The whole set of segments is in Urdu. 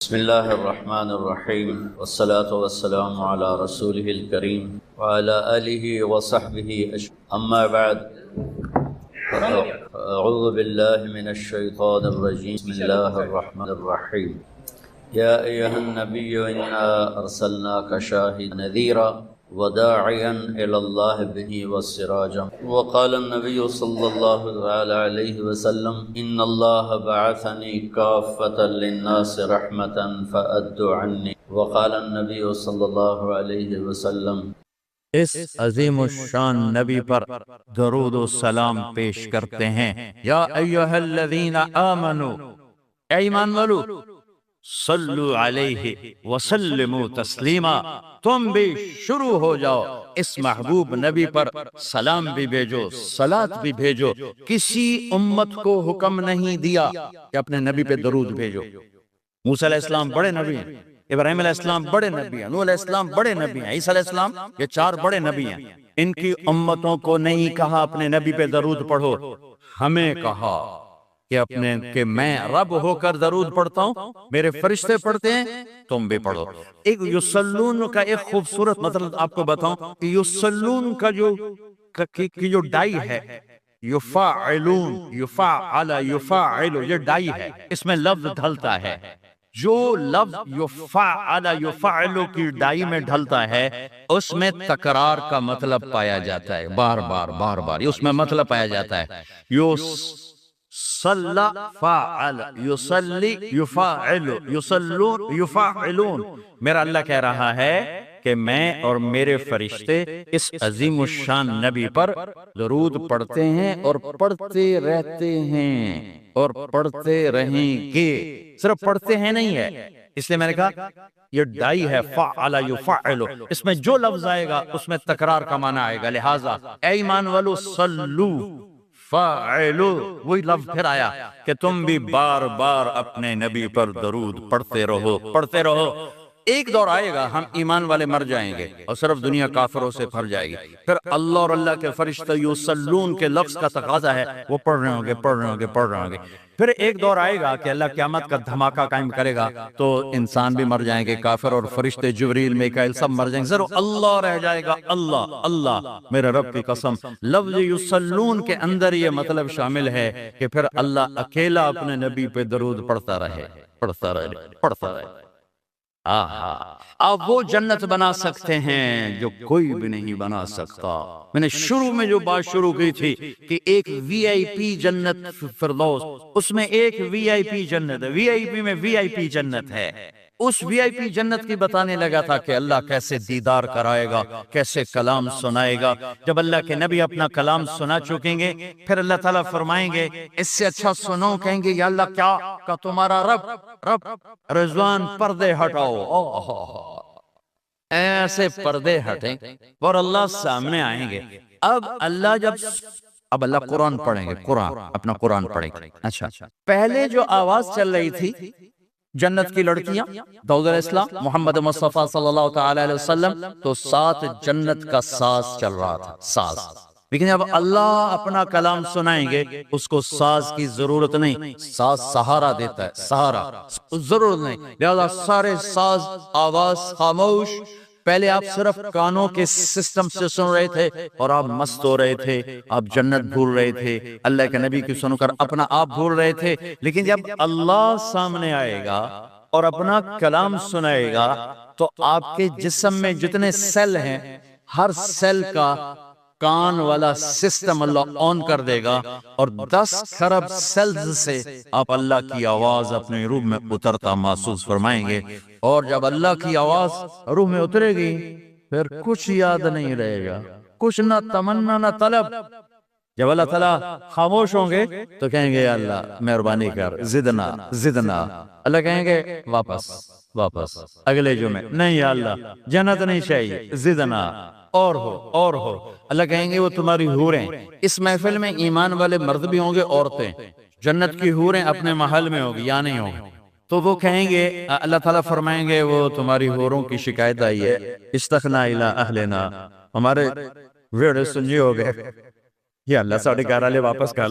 بسم الله الرحمن الرحيم والصلاة والسلام على رسوله الكريم وعلى آله وصحبه أما بعد أعوذ بالله من الشيطان الرجيم بسم الله الرحمن الرحيم يا أيها النبي إنا أرسلناك شاهدا نذيرا وداعيا إلى الله به والسراجا وقال النبي صلى الله عليه وسلم إن الله بعثني كافة للناس رحمة فأدوا عني وقال النبي صلى الله عليه وسلم اس عظیم الشان نبی پر درود و سلام پیش کرتے ہیں۔ یا ایہا الذین آمنو، اے ایمان والو، صلو علیہ وسلموا تسلیما، تم بھی شروع ہو جاؤ اس محبوب نبی پر سلام بھی بھیجو، صلاۃ بھی بھیجو۔ کسی امت کو حکم نہیں دیا کہ اپنے نبی پہ درود بھیجو۔ موسیٰ علیہ السلام بڑے نبی ہیں، ابراہیم علیہ السلام بڑے نبی ہیں، نوح علیہ السلام بڑے نبی ہیں، عیسیٰ علیہ السلام، یہ چار بڑے نبی ہیں۔ ان کی امتوں کو نہیں کہا اپنے نبی پہ درود پڑھو، ہمیں کہا کہ میں رب ہو کر درود پڑھتا ہوں، میرے فرشتے پڑھتے ہیں، تم بھی پڑھو۔ ایک یصلون کا ایک خوبصورت مطلب آپ کو بتاؤں کہ یصلون کا جو ڈائی ہے، یفاعلون، یفاعل، یفاعل، یہ ڈائی ہے، اس میں لفظ ڈھلتا ہے۔ جو لفظ یفعل یفعل کی ڈائی میں ڈھلتا ہے اس میں تکرار کا مطلب پایا جاتا ہے، بار بار بار بار اس میں مطلب پایا جاتا ہے۔ صلی فاعل، یصلی یفاعل، یصلون یفاعلون۔ میرا اللہ کہہ رہا ہے کہ میں اور میرے فرشتے اس عظیم الشان نبی پر درود پڑھتے ہیں اور پڑھتے رہتے ہیں اور پڑھتے رہیں گے۔ صرف پڑھتے ہیں نہیں ہے، اس لیے میں نے کہا یہ ڈائی ہے، فعل یفعل، اس میں جو لفظ آئے گا اس میں تکرار کا معنی آئے گا۔ لہٰذا اے ایمان والو، صلو فاعلو، وہی لفظ پھر آیا کہ تم بھی بار بار اپنے نبی پر درود پڑھتے رہو، پڑھتے رہو۔ ایک دور آئے گا ہم ایمان والے مر جائیں گے اور صرف دنیا کافروں سے بھر جائے گی، پھر اللہ اور اللہ کے فرشتے یصلون کے لفظ کا تقاضا ہے، وہ پڑھ رہے ہوں گے، پڑھ رہے ہوں گے، پڑھ رہے ہوں گے۔ پھر ایک دور آئے گا کہ اللہ قیامت کا دھماکہ قائم کرے گا تو انسان بھی مر جائیں گے، کافر اور فرشتے جبریل میکائیل سب مر جائیں گے، صرف اللہ رہ جائے گا۔ اللہ اللہ، میرے رب کی قسم، لفظ یصلون کے اندر یہ مطلب شامل ہے کہ پھر اللہ اکیلا اپنے نبی پہ درود پڑھتا رہے، پڑھتا رہے، پڑھتا رہے۔ آپ وہ جنت بنا سکتے ہیں جو کوئی بھی نہیں بنا سکتا۔ میں نے شروع میں جو بات شروع کی تھی کہ ایک وی آئی پی جنت فردوس، اس میں ایک وی آئی پی جنت ہے، وی آئی پی میں وی آئی پی جنت ہے۔ اس وی آئی پی جنت کی بتانے لگا تھا کہ اللہ کیسے دیدار کرائے گا، کیسے کلام سنائے گا۔ جب اللہ کے نبی اپنا کلام سنا چکیں گے پھر اللہ تعالیٰ فرمائیں گے اس سے اچھا سنو، کہیں گے یا اللہ کیا کہ تمہارا رب رضوان پردے ہٹاؤ، ایسے پردے ہٹیں اور اللہ سامنے آئیں گے۔ اب اللہ قرآن پڑھیں گے، قرآن اپنا قرآن پڑھیں گے۔ اچھا، پہلے جو آواز چل رہی تھی جنت کی لڑکیاں، داؤد علیہ السلام، محمد مصطفیٰ صلی اللہ تعالی علیہ وسلم، تو ساتھ جنت کا ساز چل رہا تھا، ساز۔ لیکن جب اللہ اپنا کلام سنائیں گے اس کو ساز کی ضرورت نہیں، ساز سہارا دیتا ہے، سہارا ضرورت نہیں، لہذا سارے ساز آواز خاموش۔ پہلے آپ صرف کانوں کے سسٹم سے سن رہے تھے اور آپ مست ہو رہے تھے، آپ جنت بھول رہے تھے، اللہ کے نبی کی سن کر اپنا آپ بھول رہے تھے۔ لیکن جب اللہ سامنے آئے گا اور اپنا کلام سنائے گا تو آپ کے جسم میں جتنے سیل ہیں ہر سیل کا کان والا سسٹم اللہ آن کر دے گا اور 10 خرب سیلز سے آپ اللہ کی آواز اپنے روح میں اترتا محسوس فرمائیں گے۔ اور جب اللہ کی آواز روح میں اترے گی پھر کچھ یاد نہیں رہے گا، کچھ نہ تمنا نہ طلب۔ جب اللہ تعالیٰ خاموش ہوں گے تو کہیں گے یا اللہ مہربانی کر، زدنا زدنا۔ اللہ کہیں گے واپس واپس، اگلے جمعے نہیں یا اللہ جنت نہیں چاہیے، زدنا، اور ہو۔ اللہ کہیں گے وہ تمہاری حوریں۔ اس محفل میں ایمان والے مرد بھی ہوں گے، عورتیں، جنت کی حوریں اپنے محل میں ہوگی یا نہیں ہوگی، تو وہ کہیں گے، اللہ تعالیٰ فرمائیں گے وہ تمہاری حوروں کی شکایت آئی ہے، استخنا الی اہلنا، ہمارے ویڑے سنجی ہو گئے، یا اللہ ساڑھے 11 لے واپس کر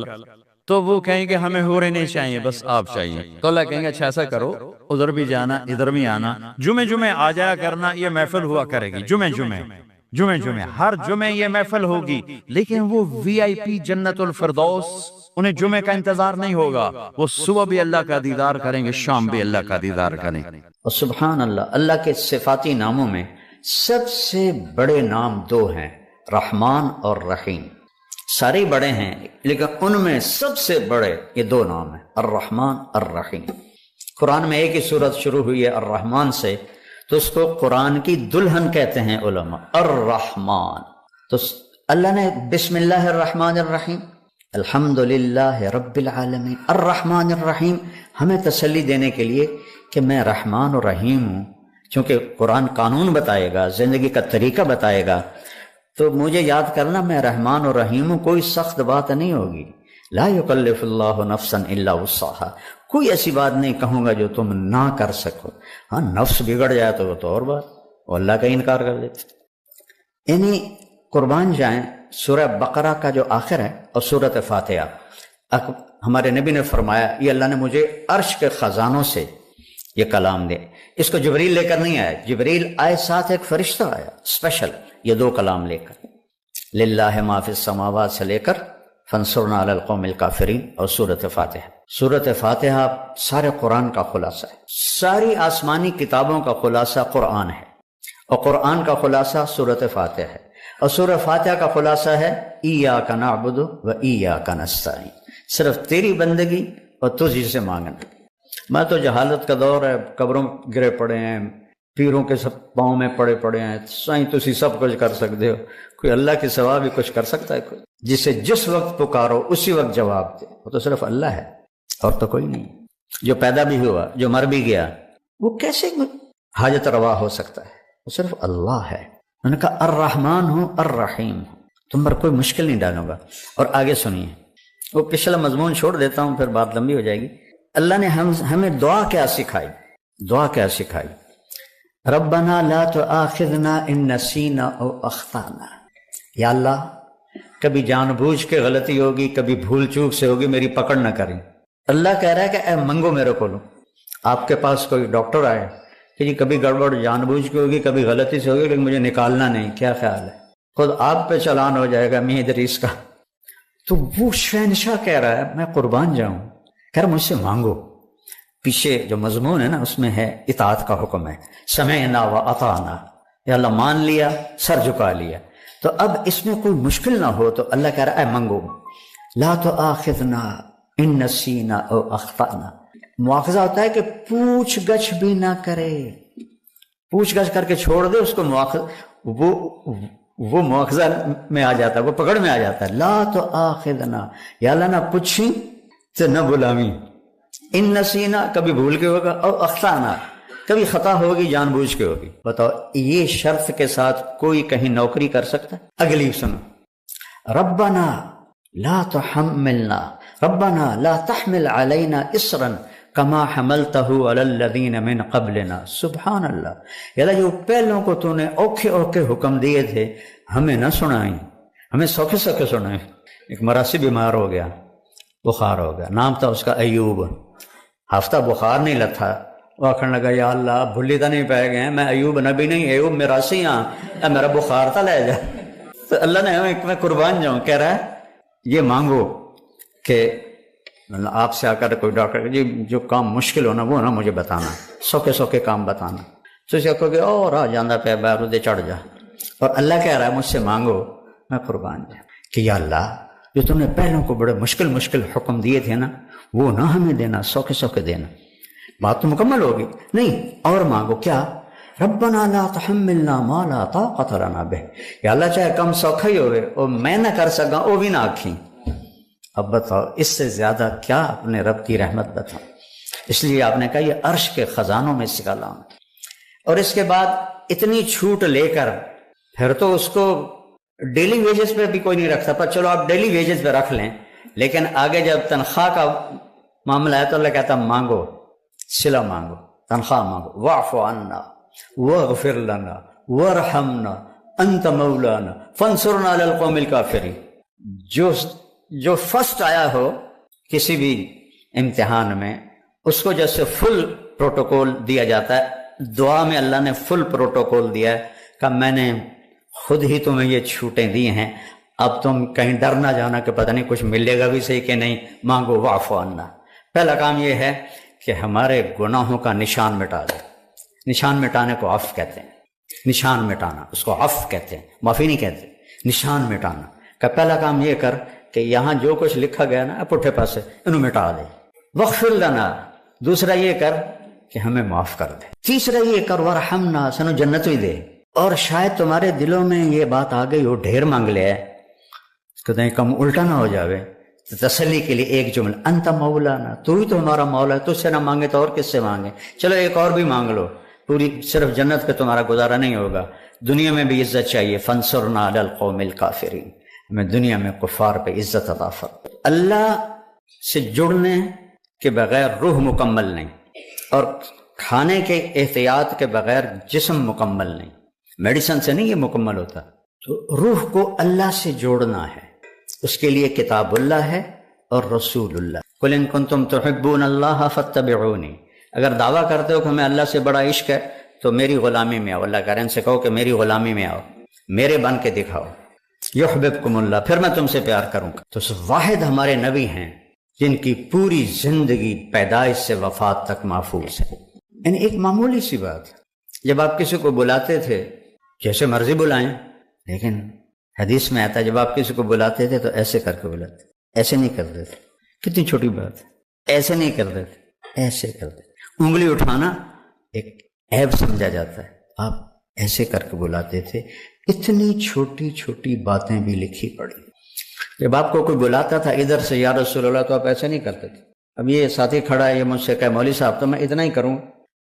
تو وہ کہیں گے ہمیں حوریں نہیں چاہیے، بس آپ چاہیے. تو اللہ کہیں گے اچھا ایسا کرو، ادھر بھی جانا ادھر بھی آنا، جمعے آ جایا کرنا، یہ محفل ہوا کرے گی جمعے ہر جمعے یہ محفل ہوگی. لیکن وہ VIP جنت الفردوس، انہیں جمعے کا انتظار نہیں ہوگا، وہ صبح بھی اللہ کا دیدار کریں گے، شام بھی اللہ کا دیدار کریں گے. اور سبحان اللہ، اللہ کے صفاتی ناموں میں سب سے بڑے نام دو ہیں، رحمان اور رحیم. سارے بڑے ہیں لیکن ان میں سب سے بڑے یہ دو نام ہیں، الرحمن الرحیم. قرآن میں ایک ہی سورت شروع ہوئی ہے الرحمن سے، تو اس کو قرآن کی دلہن کہتے ہیں علماء، الرحمن. تو اللہ نے بسم اللہ الرحمن الرحیم، الحمدللہ رب العالمین، الرحمن الرحیم، ہمیں تسلی دینے کے لیے کہ میں رحمان و رحیم ہوں. چونکہ قرآن قانون بتائے گا، زندگی کا طریقہ بتائے گا، تو مجھے یاد کرنا میں رحمان و رحیم ہوں. کوئی سخت بات نہیں ہوگی، لا یکلف اللہ نفسا الا وسعہا، کوئی ایسی بات نہیں کہوں گا جو تم نہ کر سکو. ہاں نفس بگڑ جائے تو وہ تو اور بات، وہ اللہ کا انکار کر دیتے. یعنی قربان جائیں، سورہ بقرہ کا جو آخر ہے اور سورۃ فاتحہ، ہمارے نبی نے فرمایا یہ اللہ نے مجھے عرش کے خزانوں سے یہ کلام دے. اس کو جبریل لے کر نہیں آیا، جبریل آئے ساتھ ایک فرشتہ آیا اسپیشل، یہ دو کلام لے کر، للہ ما فی السماوات سے لے کر فانصرنا علی القوم الکافرین اور سورۃ فاتحہ. سورۃ فاتحہ سارے قرآن کا خلاصہ ہے، ساری آسمانی کتابوں کا خلاصہ قرآن ہے، اور قرآن کا خلاصہ سورۃ فاتحہ ہے، اور سورۃ فاتحہ کا خلاصہ ہے ایاک نعبد و ایاک نستعین، صرف تیری بندگی اور تجھ سے مانگنا. میں تو جہالت کا دور ہے، قبروں گرے پڑے ہیں، پیروں کے سب پاؤں میں پڑے ہیں، سائیں تسی سب کچھ کر سکتے ہو، کوئی اللہ کے سوا بھی کچھ کر سکتا ہے؟ کوئی جسے جس وقت پکارو اسی وقت جواب دے، وہ تو صرف اللہ ہے اور تو کوئی نہیں. جو پیدا بھی ہوا، جو مر بھی گیا، وہ کیسے حاجت روا ہو سکتا ہے؟ وہ صرف اللہ ہے. انہوں نے کہا الرحمن ہوں الرحیم ہوں، تم پر کوئی مشکل نہیں ڈالوں گا. اور آگے سنیے، وہ پچھلا مضمون چھوڑ دیتا ہوں پھر بات لمبی ہو جائے گی. اللہ نے ہمیں دعا کیا سکھائی؟ ربنا لا تؤاخذنا ان نسینا او اخطانا، یا اللہ کبھی جان بوجھ کے غلطی ہوگی، کبھی بھول چوک سے ہوگی، میری پکڑ نہ کریں. اللہ کہہ رہا ہے کہ اے منگو میرے کو لو. آپ کے پاس کوئی ڈاکٹر آئے کہ جی کبھی گڑبڑ جان بوجھ کے ہوگی، کبھی غلطی سے ہوگی، لیکن مجھے نکالنا نہیں، کیا خیال ہے؟ خود آپ پہ چلان ہو جائے گا میاں ادریس کا. تو وہ شہنشاہ کہہ رہا ہے میں قربان جاؤں، کہہ رہا مجھ سے مانگو. پیچھے جو مضمون ہے نا اس میں ہے اطاعت کا حکم ہے، سمعنا و اطعنا، یا اللہ مان لیا، سر جھکا لیا. تو اب اس میں کوئی مشکل نہ ہو تو اللہ کہہ رہا ہے منگو. لا تؤاخذنا ان نسینا او اخطانا، مواخذہ ہوتا ہے کہ پوچھ گچھ بھی نہ کرے، پوچھ گچھ کر کے چھوڑ دے اس کو، وہ مواخذہ میں آ جاتا ہے، وہ پکڑ میں آ جاتا ہے. لا تؤاخذنا، یا اللہ نہ پوچھی تو نہ بلاویں، ان نسینا کبھی بھول کے ہوگا، اور اخطانا کبھی خطا ہوگی جان بوجھ کے ہوگی. بتاؤ یہ شرط کے ساتھ کوئی کہیں نوکری کر سکتا ہے؟ اگلی سنو، ربنا لا تحملنا، ربنا لا تحمل علینا اسرا کما حملتہ علی الذین من قبلنا. سبحان اللہ، یا اللہ جو پہلوں کو تو نے اوکھے حکم دیے تھے ہمیں نہ سنائیں، ہمیں سوکھے سنائیں. ایک مراسی بیمار ہو گیا، بخار ہو گیا، نام تھا اس کا ایوب، ہفتہ بخار نہیں لتھا. وہ آخر لگا یا اللہ بھلی تو نہیں پائے گئے، میں ایوب نبی نہیں، ایوب میراسی ہاں، میرا بخار تھا لے جا. تو اللہ نے میں قربان جاؤں، کہہ رہا ہے یہ مانگو کہ آپ سے آ کر کوئی ڈاکٹر جی جو کام مشکل ہونا وہ نا مجھے بتانا، سوکھے کام بتانا. تو اسے کہو کہ اور آ جانا پہ بارودے چڑھ جا. اور اللہ کہہ رہا ہے مجھ سے مانگو میں قربان جاؤں کہ یا اللہ جو تم نے پہلوں کو بڑے مشکل حکم دیے تھے نا وہ نہ ہمیں دینا، سوکھے دینا. بات تو مکمل ہوگی نہیں، اور مانگو کیا؟ ربنا لا تحملنا ما لا طاقت لنا بہ، یا اللہ چاہے کم سوکھا ہی ہوئے اور میں نہ کر سکا وہ بھی نہ آکھیں. اب بتاؤ اس سے زیادہ کیا اپنے رب کی رحمت بتاؤ. اس لیے آپ نے کہا یہ عرش کے خزانوں میں سے کلام. اور اس کے بعد اتنی چھوٹ لے کر پھر تو اس کو ڈیلی ویجز پہ بھی کوئی نہیں رکھتا، پر چلو آپ ڈیلی ویجز پہ رکھ لیں، لیکن آگے جب تنخواہ کا معاملہ ہے تو اللہ کہتا مانگو، صلہ مانگو، تنخواہ مانگو. واعف عنا واغفر لنا وارحمنا انت مولانا فانصرنا علی القوم الکافرین. جو فرسٹ آیا ہو کسی بھی امتحان میں اس کو جیسے فل پروٹوکول دیا جاتا ہے، دعا میں اللہ نے فل پروٹوکول دیا ہے کہ میں نے خود ہی تمہیں یہ چھوٹیں دی ہیں، اب تم کہیں ڈر نہ جانا کہ پتہ نہیں کچھ ملے گا بھی صحیح کہ نہیں، مانگو واعف عنا۔ پہلا کام یہ ہے کہ ہمارے گناہوں کا نشان مٹا دے۔ نشان مٹانے کو عفو کہتے ہیں، نشان مٹانا اس کو عفو کہتے ہیں، معافی نہیں کہتے، نشان مٹانا کا پہلا کام یہ کر کہ یہاں جو کچھ لکھا گیا نا پٹھے پاسے انہوں مٹا دے۔ واغفر لنا، دوسرا یہ کر کہ ہمیں معاف کر دے۔ تیسرا یہ کر ورحمنا، سنو جنت بھی دے۔ اور شاید تمہارے دلوں میں یہ بات آ گئی ہو، ڈھیر مانگ لیا ہے، کہیں کم الٹا نہ ہو جاوے، تو تسلی کے لیے ایک جملہ، انت مولانا، تو ہی تو ہمارا مولا ہے، تجھ سے نہ مانگے تو اور کس سے مانگے؟ چلو ایک اور بھی مانگ لو، پوری صرف جنت پہ تمہارا گزارا نہیں ہوگا، دنیا میں بھی عزت چاہیے، فانصرنا علی القوم الکافرین، ہمیں دنیا میں کفار پہ عزت عطا فرما۔ اللہ سے جڑنے کے بغیر روح مکمل نہیں، اور کھانے کے احتیاط کے بغیر جسم مکمل نہیں، میڈیسن سے نہیں یہ مکمل ہوتا۔ تو روح کو اللہ سے جوڑنا ہے، اس کے لیے کتاب اللہ ہے اور رسول اللہ۔ قل ان کنتم تحبون اللہ فاتبعونی، اگر دعویٰ کرتے ہو کہ ہمیں اللہ سے بڑا عشق ہے تو میری غلامی میں آؤ، اللہ کہہ رہے ہیں ان سے کہو کہ میری غلامی میں آؤ، میرے بن کے دکھاؤ، یحببکم اللہ، پھر میں تم سے پیار کروں گا۔ تو واحد ہمارے نبی ہیں جن کی پوری زندگی پیدائش سے وفات تک محفوظ ہے۔ یعنی ایک معمولی سی بات، جب آپ کسی کو بلاتے تھے جیسے مرضی بلائیں، لیکن حدیث میں آتا ہے جب آپ کسی کو بلاتے تھے تو ایسے کر کے بلاتے، ایسے نہیں کرتے تھے۔ کتنی چھوٹی بات ہے، ایسے نہیں کرتے تھے، ایسے کرتے۔ انگلی اٹھانا ایک عیب سمجھا جاتا ہے، آپ ایسے کر کے بلاتے تھے۔ اتنی چھوٹی چھوٹی باتیں بھی لکھی پڑی۔ جب آپ کو کوئی بلاتا تھا ادھر سے یا رسول اللہ تو آپ ایسے نہیں کرتے تھے۔ اب یہ ساتھی کھڑا ہے، یہ مجھ سے کہے مولوی صاحب تو میں اتنا ہی کروں،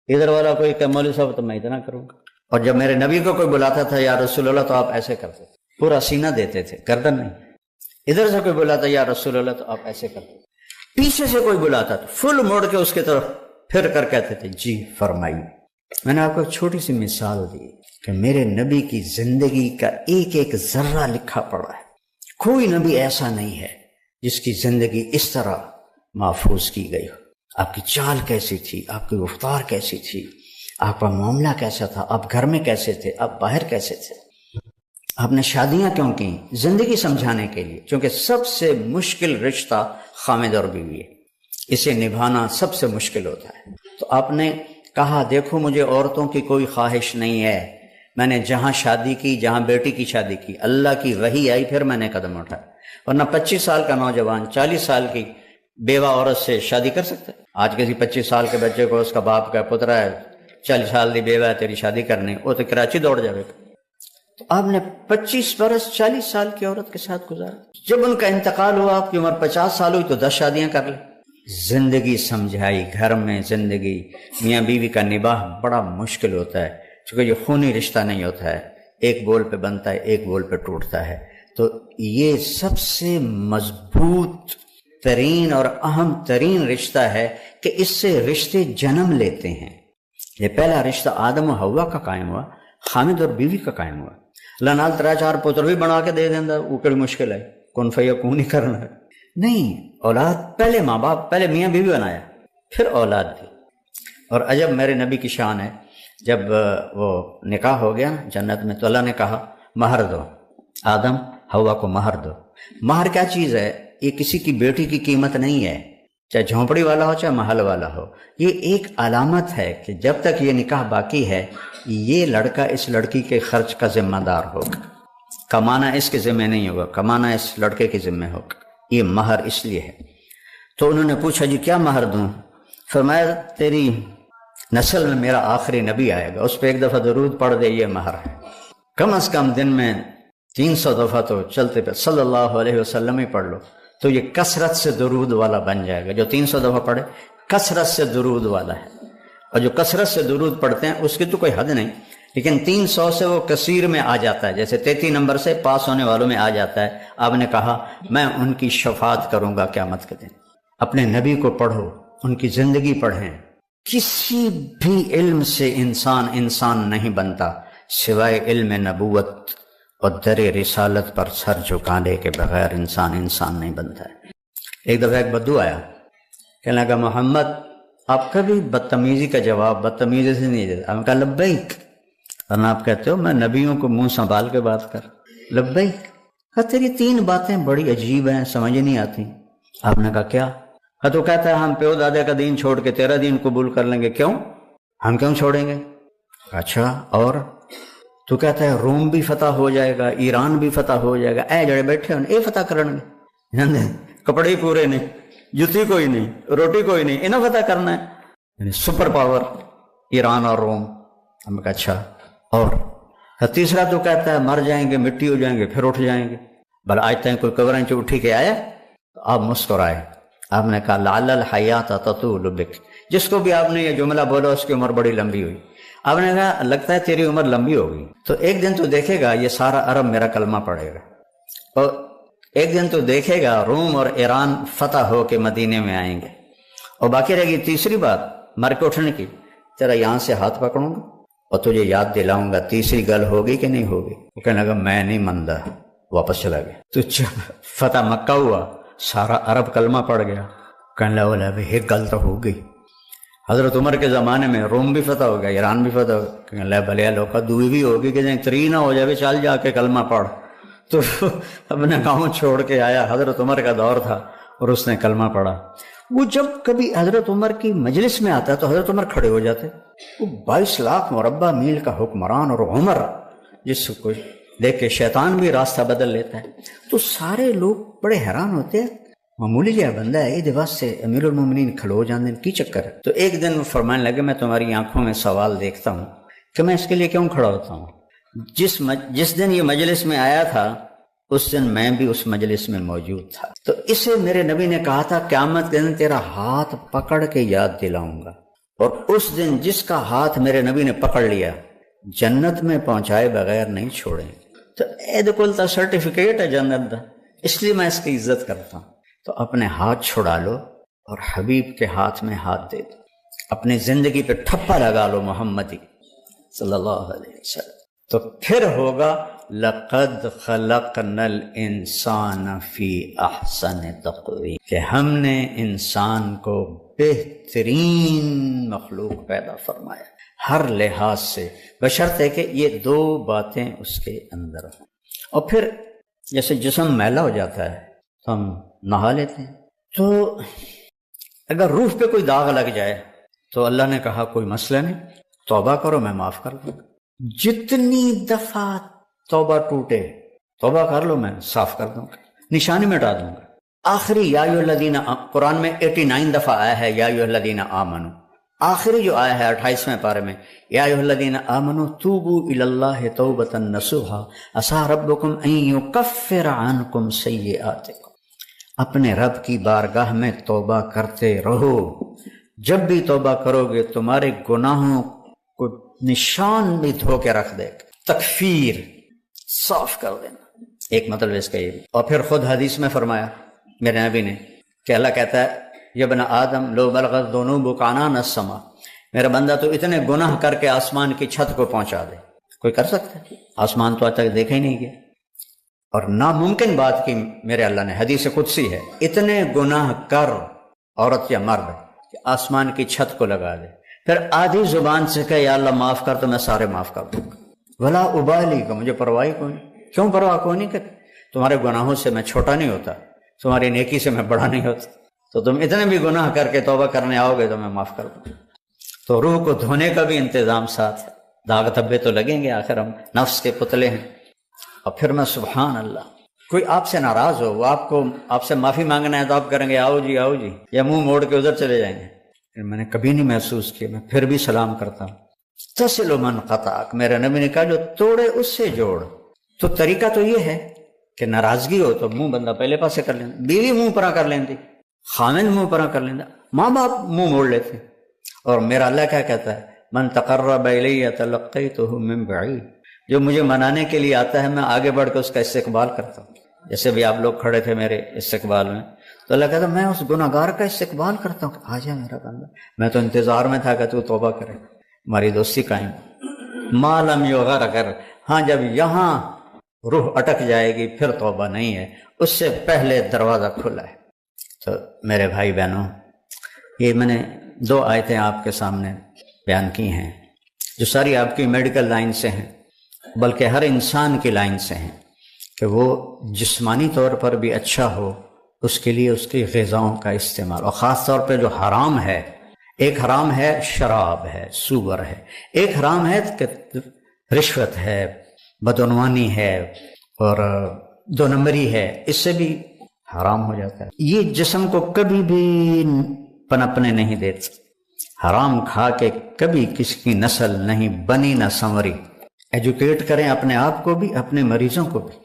ادھر والا کوئی کہے مولوی صاحب تو میں اتنا کروں گا۔ اور جب میرے نبی کو کوئی بلاتا تھا یا رسول اللہ تو آپ ایسے کرتے تھے، پورا سینہ دیتے تھے، گردن نہیں۔ ادھر سے کوئی بلاتا یا رسول اللہ تو آپ ایسے کرتے تھے۔ پیچھے سے کوئی بلاتا تو فل موڑ کے اس کی طرف پھر کر کہتے تھے جی فرمائیے۔ میں نے آپ کو ایک چھوٹی سی مثال دی کہ میرے نبی کی زندگی کا ایک ایک ذرہ لکھا پڑا ہے۔ کوئی نبی ایسا نہیں ہے جس کی زندگی اس طرح محفوظ کی گئی ہو۔ آپ کی چال کیسی تھی، آپ کی رفتار کیسی تھی، آپ کا معاملہ کیسا تھا، آپ گھر میں کیسے تھے، آپ باہر کیسے تھے، آپ نے شادیاں کیوں کی، زندگی سمجھانے کے لیے، کیونکہ سب سے مشکل رشتہ خامد اور بیوی ہے، اسے نبھانا سب سے مشکل ہوتا ہے۔ تو آپ نے کہا دیکھو مجھے عورتوں کی کوئی خواہش نہیں ہے، میں نے جہاں شادی کی، جہاں بیٹی کی شادی کی، اللہ کی وحی آئی پھر میں نے قدم اٹھایا، ورنہ 25 سال کا نوجوان 40 سال کی بیوہ عورت سے شادی کر سکتا ہے؟ آج کسی 25 سال کے بچے کو اس کا باپ کا پترا ہے 40 سال کی بیوہ ہے تیری شادی کرنی، وہ تو کراچی دوڑ جائے گا۔ تو آپ نے 25 برس 40 سال کی عورت کے ساتھ گزارا، جب ان کا انتقال ہوا آپ کی عمر 50 سال ہوئی تو 10 شادیاں کر لی، زندگی سمجھائی۔ گھر میں زندگی میاں بیوی کا نباہ بڑا مشکل ہوتا ہے، چونکہ یہ خونی رشتہ نہیں ہوتا ہے، ایک بول پہ بنتا ہے ایک بول پہ ٹوٹتا ہے۔ تو یہ سب سے مضبوط ترین اور اہم ترین رشتہ ہے کہ اس سے رشتے جنم لیتے ہیں۔ یہ پہلا رشتہ آدم و حوا کا قائم ہوا، خامد اور بیوی کا قائم ہوا۔ اللہ نال 3-4 پتر بھی بنا کے دے دیندا، وہ کڑی مشکل ہے، کن فیکون ہی کرنا ہے۔ نہیں، اولاد پہلے ماں باپ، پہلے میاں بیوی بنایا پھر اولاد بھی۔ اور عجب میرے نبی کی شان ہے، جب وہ نکاح ہو گیا جنت میں تو اللہ نے کہا مہر دو، آدم حوا کو مہر دو۔ مہر کیا چیز ہے؟ یہ کسی کی بیٹی کی قیمت نہیں ہے، چاہے جھونپڑی والا ہو چاہے محل والا ہو، یہ ایک علامت ہے کہ جب تک یہ نکاح باقی ہے یہ لڑکا اس لڑکی کے خرچ کا ذمہ دار ہوگا، کمانا اس کے ذمہ نہیں ہوگا، کمانا اس لڑکے کے ذمہ ہوگا۔ یہ مہر اس لیے ہے۔ تو انہوں نے پوچھا جی کیا مہر دوں؟ فرمایا تیری نسل میں میرا آخری نبی آئے گا، اس پہ ایک دفعہ درود پڑھ دے، یہ مہر ہے۔ کم از کم دن میں 300 دفعہ تو چلتے پہ صلی اللہ علیہ وسلم ہی پڑھ لو تو یہ کثرت سے درود والا بن جائے گا۔ جو 300 دفعہ پڑھے کثرت سے درود والا ہے، اور جو کثرت سے درود پڑھتے ہیں اس کی تو کوئی حد نہیں، لیکن 300 سے وہ کثیر میں آ جاتا ہے، جیسے 33 نمبر سے پاس ہونے والوں میں آ جاتا ہے۔ آپ نے کہا میں ان کی شفاعت کروں گا قیامت کے دن۔ اپنے نبی کو پڑھو، ان کی زندگی پڑھیں۔ کسی بھی علم سے انسان نہیں بنتا سوائے علم نبوت اور در رسالت پر سر جھکانے کے بغیر انسان نہیں بنتا ہے۔ ایک دفعہ ایک بدو آیا، کہنے لگا محمد آپ کبھی بدتمیزی کا جواب بدتمیزی سے نہیں دیتا۔ آپ نے کہا لبیک، ورنہ آپ کہتے ہو میں نبیوں کو منہ سنبھال کے بات کر، لبیک۔ کہا تیری 3 باتیں بڑی عجیب ہیں، سمجھ نہیں آتی۔ آپ نے کہا کیا؟ تو کہتا ہے ہم پیو دادے کا دین چھوڑ کے تیرا دین قبول کر لیں گے۔ کیوں؟ ہم کیوں چھوڑیں گے؟ اچھا اور؟ تو کہتا ہے روم بھی فتح ہو جائے گا، ایران بھی فتح ہو جائے گا، اے جڑے بیٹھے ہونے اے فتح کرن گے، کپڑے ہی پورے نہیں، جوتی کوئی نہیں، روٹی کوئی نہیں، انہیں فتح کرنا ہے، یعنی سپر پاور ایران اور روم۔ ہم کہا اچھا اور؟ تیسرا تو کہتا ہے مر جائیں گے، مٹی ہو جائیں گے، پھر اٹھ جائیں گے۔ بل آج تک کوئی قبریں سے اٹھی کے آیا؟ تو آپ مسکرائے۔ آپ نے کہا لعل الحیات تطول بک، جس کو بھی آپ نے یہ جملہ بولا اس کی عمر بڑی لمبی ہوئی۔ آپ نے کہا لگتا ہے تیری عمر لمبی ہوگی، تو ایک دن تو دیکھے گا یہ سارا عرب میرا کلمہ پڑھے گا، اور ایک دن تو دیکھے گا روم اور ایران فتح ہو کے مدینے میں آئیں گے، اور باقی رہے گی تیسری بات مر کے اٹھنے کی، تیرا یہاں سے ہاتھ پکڑوں گا اور تجھے یاد دلاؤں گا تیسری گل ہوگی کہ نہیں ہوگی؟ وہ کہنے لگا میں نہیں مندہ، واپس چلا گیا۔ تو جب فتح مکہ ہوا سارا عرب کلمہ پڑ گیا، کہنے لگا بھائی ایک گل تو ہو گئی، حضرت عمر کے زمانے میں روم بھی فتح ہو گیا، ایران بھی فتح ہو گیا، کہنے لگا بھلے لوکا دوئی بھی ہوگی کہ جائیں 3 نہ ہو جائے، چل جا کے کلمہ پڑھ۔ تو اپنے گاؤں چھوڑ کے آیا، حضرت عمر کا دور تھا اور اس نے کلمہ پڑھا۔ وہ جب کبھی حضرت عمر کی مجلس میں آتا تو حضرت عمر کھڑے ہو جاتے۔ وہ 22 لاکھ مربع میل کا حکمران اور عمر جس کو دیکھ کے شیطان بھی راستہ بدل لیتا ہے، تو سارے لوگ بڑے حیران ہوتے ہیں، معمولی جہاں بندہ ہے یہ دواس سے امیر المومنین کھلو جاندے کی چکر ہے۔ تو ایک دن وہ فرمانے لگے میں تمہاری آنکھوں میں سوال دیکھتا ہوں کہ میں اس کے لیے کیوں کھڑا ہوتا ہوں؟ جس دن یہ مجلس میں آیا تھا اس دن میں بھی اس مجلس میں موجود تھا، تو اسے میرے نبی نے کہا تھا قیامت کے دن تیرا ہاتھ پکڑ کے یاد دلاؤں گا، اور اس دن جس کا ہاتھ میرے نبی نے پکڑ لیا جنت میں پہنچائے بغیر نہیں چھوڑیں۔ تو اے دکل تا سرٹیفکیٹ ہے جنت دا، اس لیے میں اس کی عزت کرتا ہوں۔ تو اپنے ہاتھ چھڑا لو اور حبیب کے ہاتھ میں ہاتھ دے دو، اپنی زندگی پہ ٹھپا لگا لو محمدی صلی اللہ علیہ وسلم، تو پھر ہوگا لقد خلقنا الانسان فی احسن تقویم، کہ ہم نے انسان کو بہترین مخلوق پیدا فرمایا ہر لحاظ سے، بشرطے کہ یہ 2 باتیں اس کے اندر ہوں۔ اور پھر جیسے جسم میلا ہو جاتا ہے تو ہم نہا لیتے ہیں، تو اگر روح پہ کوئی داغ لگ جائے تو اللہ نے کہا کوئی مسئلہ نہیں، توبہ کرو میں معاف کر دوں گا، جتنی دفعہ توبہ ٹوٹے توبہ کر لو میں صاف کر دوں گا، نشانی مٹا دوں گا۔ آخری یا ایھا الذین، قرآن میں 89 دفعہ آیا ہے یا ایھا الذین آمنو، آخری جو آیا ہے 28ویں پارے میں یا ایھا الذین آمنو توبوا الی اللہ توبۃ نصوحا عسیٰ ربکم ان یکفر عنکم سیئاتکم، اپنے رب کی بارگاہ میں توبہ کرتے رہو، جب بھی توبہ کرو گے تمہارے گناہوں کو نشان بھی دھو کے رکھ دے گا، تکفیر صاف کر دینا، ایک مطلب اس کا یہ بھی۔ اور پھر خود حدیث میں فرمایا میرے نبی نے کہ اللہ کہتا ہے یا ابن آدم لو بلغت ذنوبک عنان السماء، میرا بندہ تو اتنے گناہ کر کے آسمان کی چھت کو پہنچا دے، کوئی کر سکتا ہے؟ آسمان تو آج تک دیکھا ہی نہیں گیا، اور ناممکن بات کی میرے اللہ نے، حدیث قدسی ہے، اتنے گناہ کر عورت یا مرد کہ آسمان کی چھت کو لگا دے، پھر آدھی زبان سے کہ یا اللہ معاف کر، تو میں سارے معاف کر دوں گا، ولا ابالی کا مجھے پرواہ کوئی نہیں۔ کیوں پرواہ کوئی نہیں؟ کہ تمہارے گناہوں سے میں چھوٹا نہیں ہوتا، تمہاری نیکی سے میں بڑا نہیں ہوتا، تو تم اتنے بھی گناہ کر کے توبہ کرنے آؤ گے تو میں معاف کر دوں۔ تو روح کو دھونے کا بھی انتظام ساتھ ہے، داغ دھبے تو لگیں گے، آخر ہم نفس کے پتلے ہیں۔ اور پھر میں سبحان اللہ، کوئی آپ سے ناراض ہو، وہ آپ سے معافی مانگنا ہے تو آپ کریں گے آؤ جی آؤ جی، یا منہ موڑ کے ادھر چلے جائیں گے۔ میں نے کبھی نہیں محسوس کیا، میں پھر بھی سلام کرتا ہوں۔ تصل من قطعک، میرے نبی نے کہا جو توڑے اس سے جوڑ۔ تو طریقہ تو یہ ہے کہ ناراضگی ہو تو منہ بندہ پہلے پاسے کر لینا، بیوی منہ پرا کر لیندی، خامن منہ پرا کر لینا، ماں باپ منہ موڑ لیتے۔ اور میرا اللہ کیا کہتا ہے من تقرب الی تلقیتہ من بعید، جو مجھے منانے کے لیے آتا ہے میں آگے بڑھ کے اس کا استقبال کرتا ہوں۔ جیسے بھی آپ لوگ کھڑے تھے میرے استقبال میں، تو اللہ کہتا میں اس گناہ گار کا استقبال کرتا ہوں کہ آ جا میرا بندہ، میں تو انتظار میں تھا کہ تو توبہ کرے، ہماری دوستی قائم۔ ما لم یغرغر، ہاں جب یہاں روح اٹک جائے گی پھر توبہ نہیں ہے، اس سے پہلے دروازہ کھلا ہے۔ تو میرے بھائی بہنوں، یہ میں نے 2 آیتیں آپ کے سامنے بیان کی ہیں جو ساری آپ کی میڈیکل لائن سے ہیں، بلکہ ہر انسان کی لائن سے ہیں، کہ وہ جسمانی طور پر بھی اچھا ہو، اس کے لیے اس کی غذاؤں کا استعمال، اور خاص طور پہ جو حرام ہے، ایک حرام ہے شراب ہے، سوگر ہے، ایک حرام ہے کہ رشوت ہے، بدعنوانی ہے، اور 2 نمبری ہے، اس سے بھی حرام ہو جاتا ہے۔ یہ جسم کو کبھی بھی پنپنے نہیں دیتے، حرام کھا کے کبھی کسی کی نسل نہیں بنی نہ سنوری۔ ایجوکیٹ کریں اپنے آپ کو بھی، اپنے مریضوں کو بھی،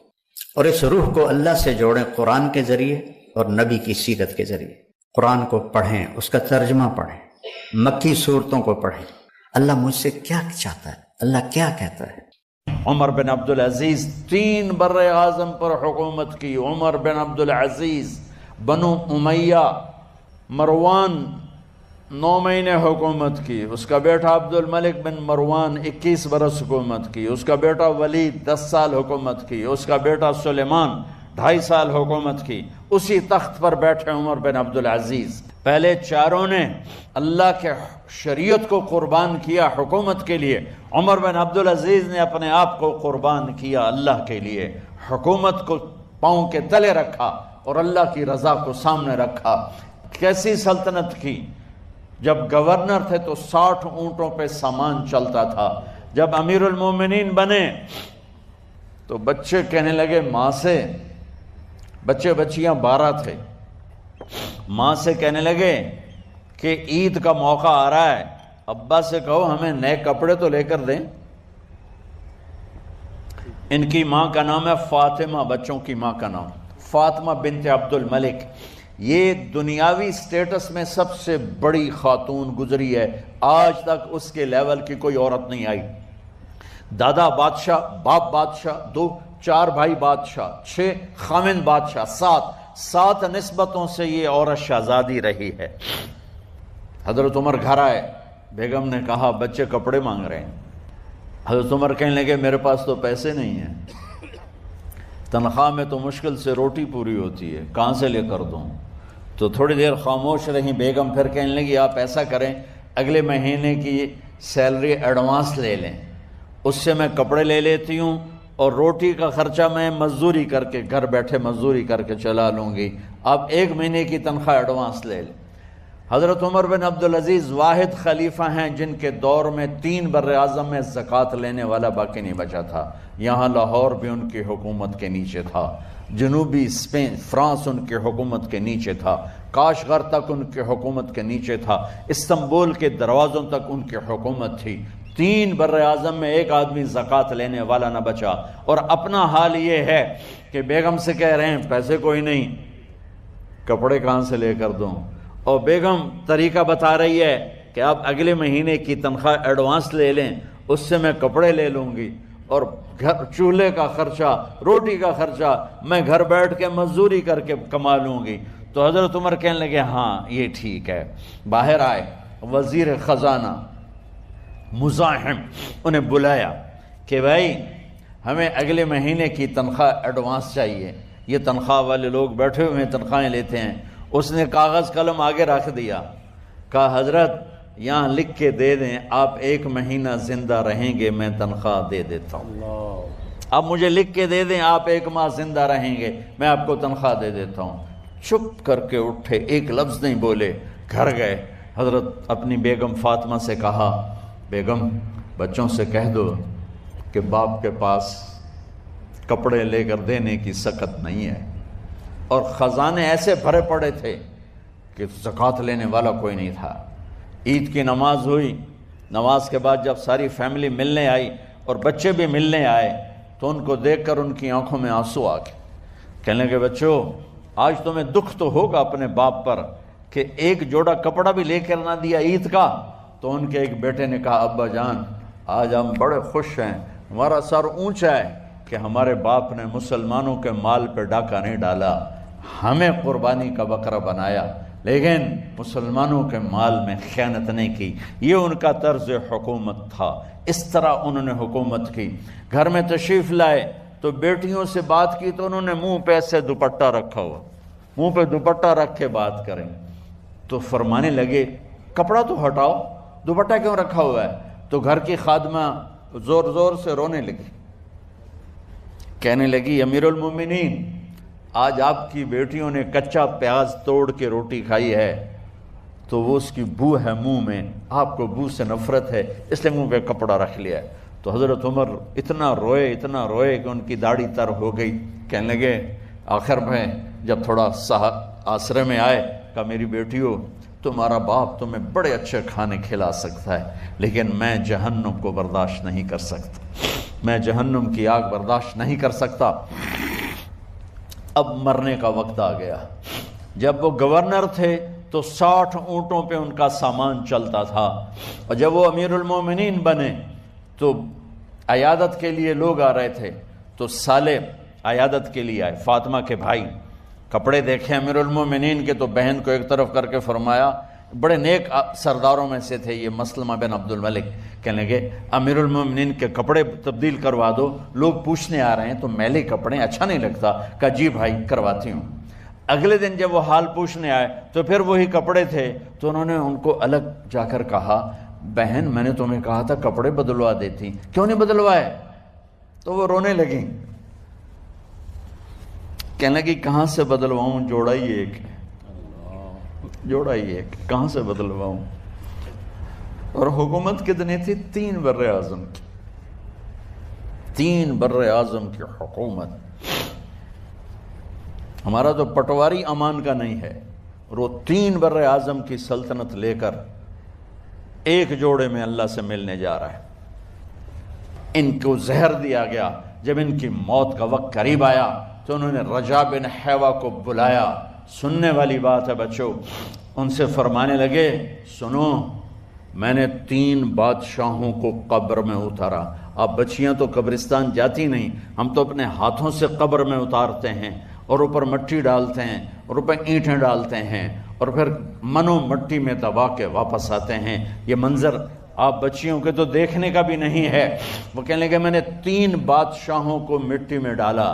اور اس روح کو اللہ سے جوڑیں قرآن کے ذریعے اور نبی کی سیرت کے ذریعے۔ قرآن کو پڑھیں، اس کا ترجمہ پڑھیں، مکی صورتوں کو پڑھیں، اللہ مجھ سے کیا چاہتا ہے، اللہ کیا کہتا ہے۔ عمر بن عبدالعزیز 3 بر اعظم پر حکومت کی۔ عمر بن عبدالعزیز، بنو امیہ، مروان 9 مہینے حکومت کی، اس کا بیٹا عبد الملک بن مروان 21 برس حکومت کی، اس کا بیٹا ولید 10 سال حکومت کی، اس کا بیٹا سلیمان 2.5 سال حکومت کی۔ اسی تخت پر بیٹھے عمر بن عبدالعزیز۔ پہلے چاروں نے اللہ کے شریعت کو قربان کیا حکومت کے لیے، عمر بن عبدالعزیز نے اپنے آپ کو قربان کیا اللہ کے لیے، حکومت کو پاؤں کے تلے رکھا اور اللہ کی رضا کو سامنے رکھا۔ کیسی سلطنت کی؟ جب گورنر تھے تو 60 اونٹوں پہ سامان چلتا تھا۔ جب امیر المومنین بنے تو بچے کہنے لگے ماں سے، بچے بچیاں 12 تھے، ماں سے کہنے لگے کہ عید کا موقع آ رہا ہے، ابا سے کہو ہمیں نئے کپڑے تو لے کر دیں۔ ان کی ماں کا نام ہے فاطمہ، بچوں کی ماں کا نام فاطمہ بنت عبد الملک۔ یہ دنیاوی سٹیٹس میں سب سے بڑی خاتون گزری ہے، آج تک اس کے لیول کی کوئی عورت نہیں آئی۔ دادا بادشاہ، باپ بادشاہ، 2 4 بھائی بادشاہ، 6 خامند بادشاہ، 7 نسبتوں سے یہ عورت شہزادی رہی ہے۔ حضرت عمر گھر آئے، بیگم نے کہا بچے کپڑے مانگ رہے ہیں۔ حضرت عمر کہنے لگے میرے پاس تو پیسے نہیں ہیں، تنخواہ میں تو مشکل سے روٹی پوری ہوتی ہے، کہاں سے لے کر دوں؟ تو تھوڑی دیر خاموش رہیں بیگم، پھر کہنے لگی آپ ایسا کریں اگلے مہینے کی سیلری ایڈوانس لے لیں، اس سے میں کپڑے لے لیتی ہوں اور روٹی کا خرچہ میں مزدوری کر کے گھر بیٹھے مزدوری کر کے چلا لوں گی، آپ 1 مہینے کی تنخواہ ایڈوانس لے لیں۔ حضرت عمر بن عبدالعزیز واحد خلیفہ ہیں جن کے دور میں 3 بر اعظم میں زکوٰۃ لینے والا باقی نہیں بچا تھا۔ یہاں لاہور بھی ان کی حکومت کے نیچے تھا، جنوبی اسپین فرانس ان کے حکومت کے نیچے تھا، کاشغر تک ان کے حکومت کے نیچے تھا، استنبول کے دروازوں تک ان کی حکومت تھی۔ 3 بر اعظم میں ایک آدمی زکوٰۃ لینے والا نہ بچا۔ اور اپنا حال یہ ہے کہ بیگم سے کہہ رہے ہیں پیسے کوئی نہیں، کپڑے کہاں سے لے کر دوں؟ اور بیگم طریقہ بتا رہی ہے کہ آپ اگلے مہینے کی تنخواہ ایڈوانس لے لیں، اس سے میں کپڑے لے لوں گی اور گھر چولہے کا خرچہ، روٹی کا خرچہ میں گھر بیٹھ کے مزدوری کر کے کما لوں گی۔ تو حضرت عمر کہنے لگے ہاں یہ ٹھیک ہے۔ باہر آئے وزیر خزانہ مزاحم، انہیں بلایا کہ بھائی ہمیں اگلے مہینے کی تنخواہ ایڈوانس چاہیے، یہ تنخواہ والے لوگ بیٹھے ہوئے تنخواہیں لیتے ہیں۔ اس نے کاغذ قلم آگے رکھ دیا، کہا حضرت یہاں لکھ کے دے دیں آپ 1 مہینہ زندہ رہیں گے میں تنخواہ دے دیتا ہوں، آپ مجھے لکھ کے دے دیں آپ 1 ماہ زندہ رہیں گے میں آپ کو تنخواہ دے دیتا ہوں۔ چپ کر کے اٹھے، ایک لفظ نہیں بولے، گھر گئے۔ حضرت اپنی بیگم فاطمہ سے کہا بیگم بچوں سے کہہ دو کہ باپ کے پاس کپڑے لے کر دینے کی سکت نہیں ہے، اور خزانے ایسے بھرے پڑے تھے کہ زکوٰۃ لینے والا کوئی نہیں تھا۔ عید کی نماز ہوئی، نماز کے بعد جب ساری فیملی ملنے آئی اور بچے بھی ملنے آئے تو ان کو دیکھ کر ان کی آنکھوں میں آنسو آ گئے۔ کہنے لگے بچوں آج تمہیں دکھ تو ہوگا اپنے باپ پر کہ ایک جوڑا کپڑا بھی لے کر نہ دیا عید کا۔ تو ان کے ایک بیٹے نے کہا ابا جان آج ہم بڑے خوش ہیں، ہمارا سر اونچا ہے کہ ہمارے باپ نے مسلمانوں کے مال پہ ڈاکہ نہیں ڈالا، ہمیں قربانی کا بکرا بنایا لیکن مسلمانوں کے مال میں خیانت نہیں کی۔ یہ ان کا طرز حکومت تھا، اس طرح انہوں نے حکومت کی۔ گھر میں تشریف لائے تو بیٹیوں سے بات کی تو انہوں نے منہ پہ سے دوپٹہ رکھا ہوا، منہ پہ دوپٹہ رکھ کے بات کریں. تو فرمانے لگے کپڑا تو ہٹاؤ، دوپٹہ کیوں رکھا ہوا ہے؟ تو گھر کی خادمہ زور زور سے رونے لگی، کہنے لگی امیر المومنین آج آپ کی بیٹیوں نے کچا پیاز توڑ کے روٹی کھائی ہے تو وہ اس کی بو ہے منہ میں، آپ کو بو سے نفرت ہے اس لیے منہ پہ کپڑا رکھ لیا ہے. تو حضرت عمر اتنا روئے کہ ان کی داڑھی تر ہو گئی. کہنے لگے آخر میں جب تھوڑا آسرے میں آئے، کہا میری بیٹیوں تمہارا باپ تمہیں بڑے اچھے کھانے کھلا سکتا ہے لیکن میں جہنم کو برداشت نہیں کر سکتا، میں جہنم کی آگ برداشت نہیں کر سکتا. اب مرنے کا وقت آ گیا. جب وہ گورنر تھے تو 60 اونٹوں پہ ان کا سامان چلتا تھا، اور جب وہ امیر المومنین بنے تو عیادت کے لیے لوگ آ رہے تھے تو سالے عیادت کے لیے آئے. فاطمہ کے بھائی کپڑے دیکھے امیر المومنین کے تو بہن کو ایک طرف کر کے فرمایا، بڑے نیک سرداروں میں سے تھے یہ مسلمہ بن عبد الملک، کہنے لگے امیر المومنین کے کپڑے تبدیل کروا دو، لوگ پوچھنے آ رہے ہیں تو میلے کپڑے اچھا نہیں لگتا. کہا جی بھائی کرواتی ہوں. اگلے دن جب وہ حال پوچھنے آئے تو پھر وہی کپڑے تھے تو انہوں نے ان کو الگ جا کر کہا بہن میں نے تمہیں کہا تھا کپڑے بدلوا دیتی، کیوں نہیں بدلوائے؟ تو وہ رونے لگیں، کہنے لگی کہاں سے بدلواؤں، جوڑا ہی ایک، کہاں سے بدلواؤں. اور حکومت کتنی تھی؟ 3 بر اعظم کی، 3 بر اعظم کی حکومت. ہمارا تو پٹواری امان کا نہیں ہے، اور وہ 3 بر اعظم کی سلطنت لے کر ایک جوڑے میں اللہ سے ملنے جا رہا ہے. ان کو زہر دیا گیا. جب ان کی موت کا وقت قریب آیا تو انہوں نے رجا بن حیوہ کو بلایا. سننے والی بات ہے بچوں. ان سے فرمانے لگے سنو میں نے 3 بادشاہوں کو قبر میں اتارا. اب بچیاں تو قبرستان جاتی نہیں، ہم تو اپنے ہاتھوں سے قبر میں اتارتے ہیں اور اوپر مٹی ڈالتے ہیں اور اوپر اینٹیں ڈالتے ہیں اور پھر منو مٹی میں دبا کے واپس آتے ہیں. یہ منظر آپ بچیوں کے تو دیکھنے کا بھی نہیں ہے. وہ کہنے لگے میں نے 3 بادشاہوں کو مٹی میں ڈالا،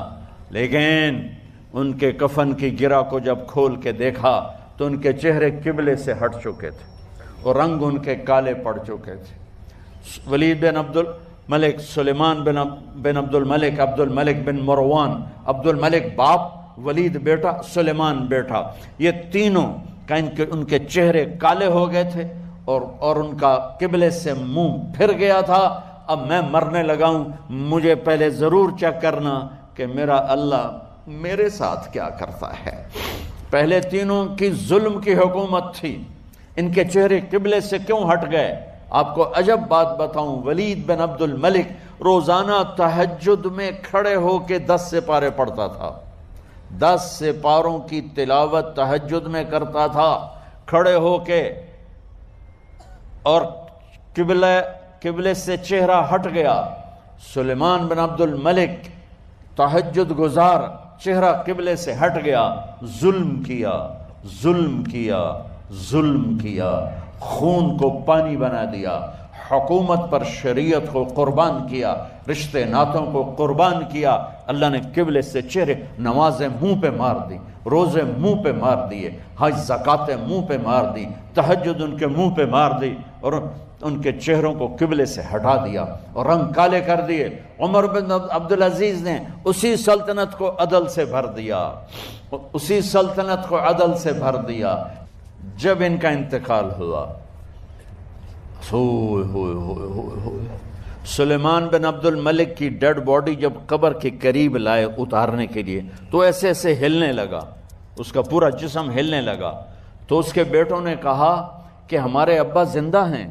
لیکن ان کے کفن کی گرہ کو جب کھول کے دیکھا تو ان کے چہرے قبلے سے ہٹ چکے تھے اور رنگ ان کے کالے پڑ چکے تھے. ولید بن عبد الملک، سلیمان بن عبد الملک، عبد الملک بن مروان، عبد الملک باپ، ولید بیٹا، سلیمان بیٹا، یہ تینوں کا ان کے چہرے کالے ہو گئے تھے اور ان کا قبلے سے منہ پھر گیا تھا. اب میں مرنے لگا ہوں، مجھے پہلے ضرور چیک کرنا کہ میرا اللہ میرے ساتھ کیا کرتا ہے. پہلے تینوں کی ظلم کی حکومت تھی، ان کے چہرے قبلے سے کیوں ہٹ گئے؟ آپ کو عجب بات بتاؤں، ولید بن عبد الملک روزانہ تہجد میں کھڑے ہو کے 10 سپارے پڑھتا تھا. 10 سپاروں کی تلاوت تہجد میں کرتا تھا کھڑے ہو کے، اور قبلے سے چہرہ ہٹ گیا. سلیمان بن عبد الملک تہجد گزار، چہرہ قبلے سے ہٹ گیا، ظلم کیا، خون کو پانی بنا دیا، حکومت پر شریعت کو قربان کیا، رشتے ناتوں کو قربان کیا. اللہ نے قبلے سے چہرے، نمازیں منہ پہ مار دی، روزے منہ پہ مار دیے، حج زکاتیں منہ پہ مار دی، تہجد ان کے منہ پہ مار دی اور ان کے چہروں کو قبلے سے ہٹا دیا اور رنگ کالے کر دیے. عمر بن عبدالعزیز نے اسی سلطنت کو عدل سے بھر دیا. جب ان کا انتقال ہوا، سلیمان بن عبد الملک کی ڈیڈ باڈی جب قبر کے قریب لائے اتارنے کے لیے تو ایسے ایسے ہلنے لگا، اس کا پورا جسم ہلنے لگا. تو اس کے بیٹوں نے کہا کہ ہمارے ابا زندہ ہیں.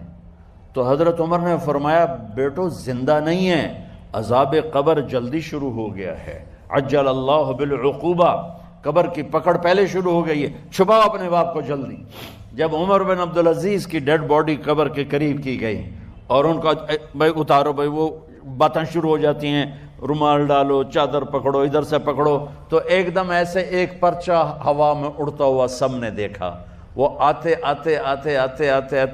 تو حضرت عمر نے فرمایا بیٹو زندہ نہیں ہیں، عذاب قبر جلدی شروع ہو گیا ہے. عجل اللہ بالعقوبہ، قبر کی پکڑ پہلے شروع ہو گئی ہے، چھپاؤ اپنے باپ کو جلدی. جب عمر بن عبدالعزیز کی ڈیڈ باڈی قبر کے قریب کی گئی اور ان کا بھائی اتارو، بھائی وہ باتیں شروع ہو جاتی ہیں، رومال ڈالو، چادر پکڑو، ادھر سے پکڑو. تو ایک دم ایسے ایک پرچہ ہوا میں اڑتا ہوا سب نے دیکھا. وہ آتے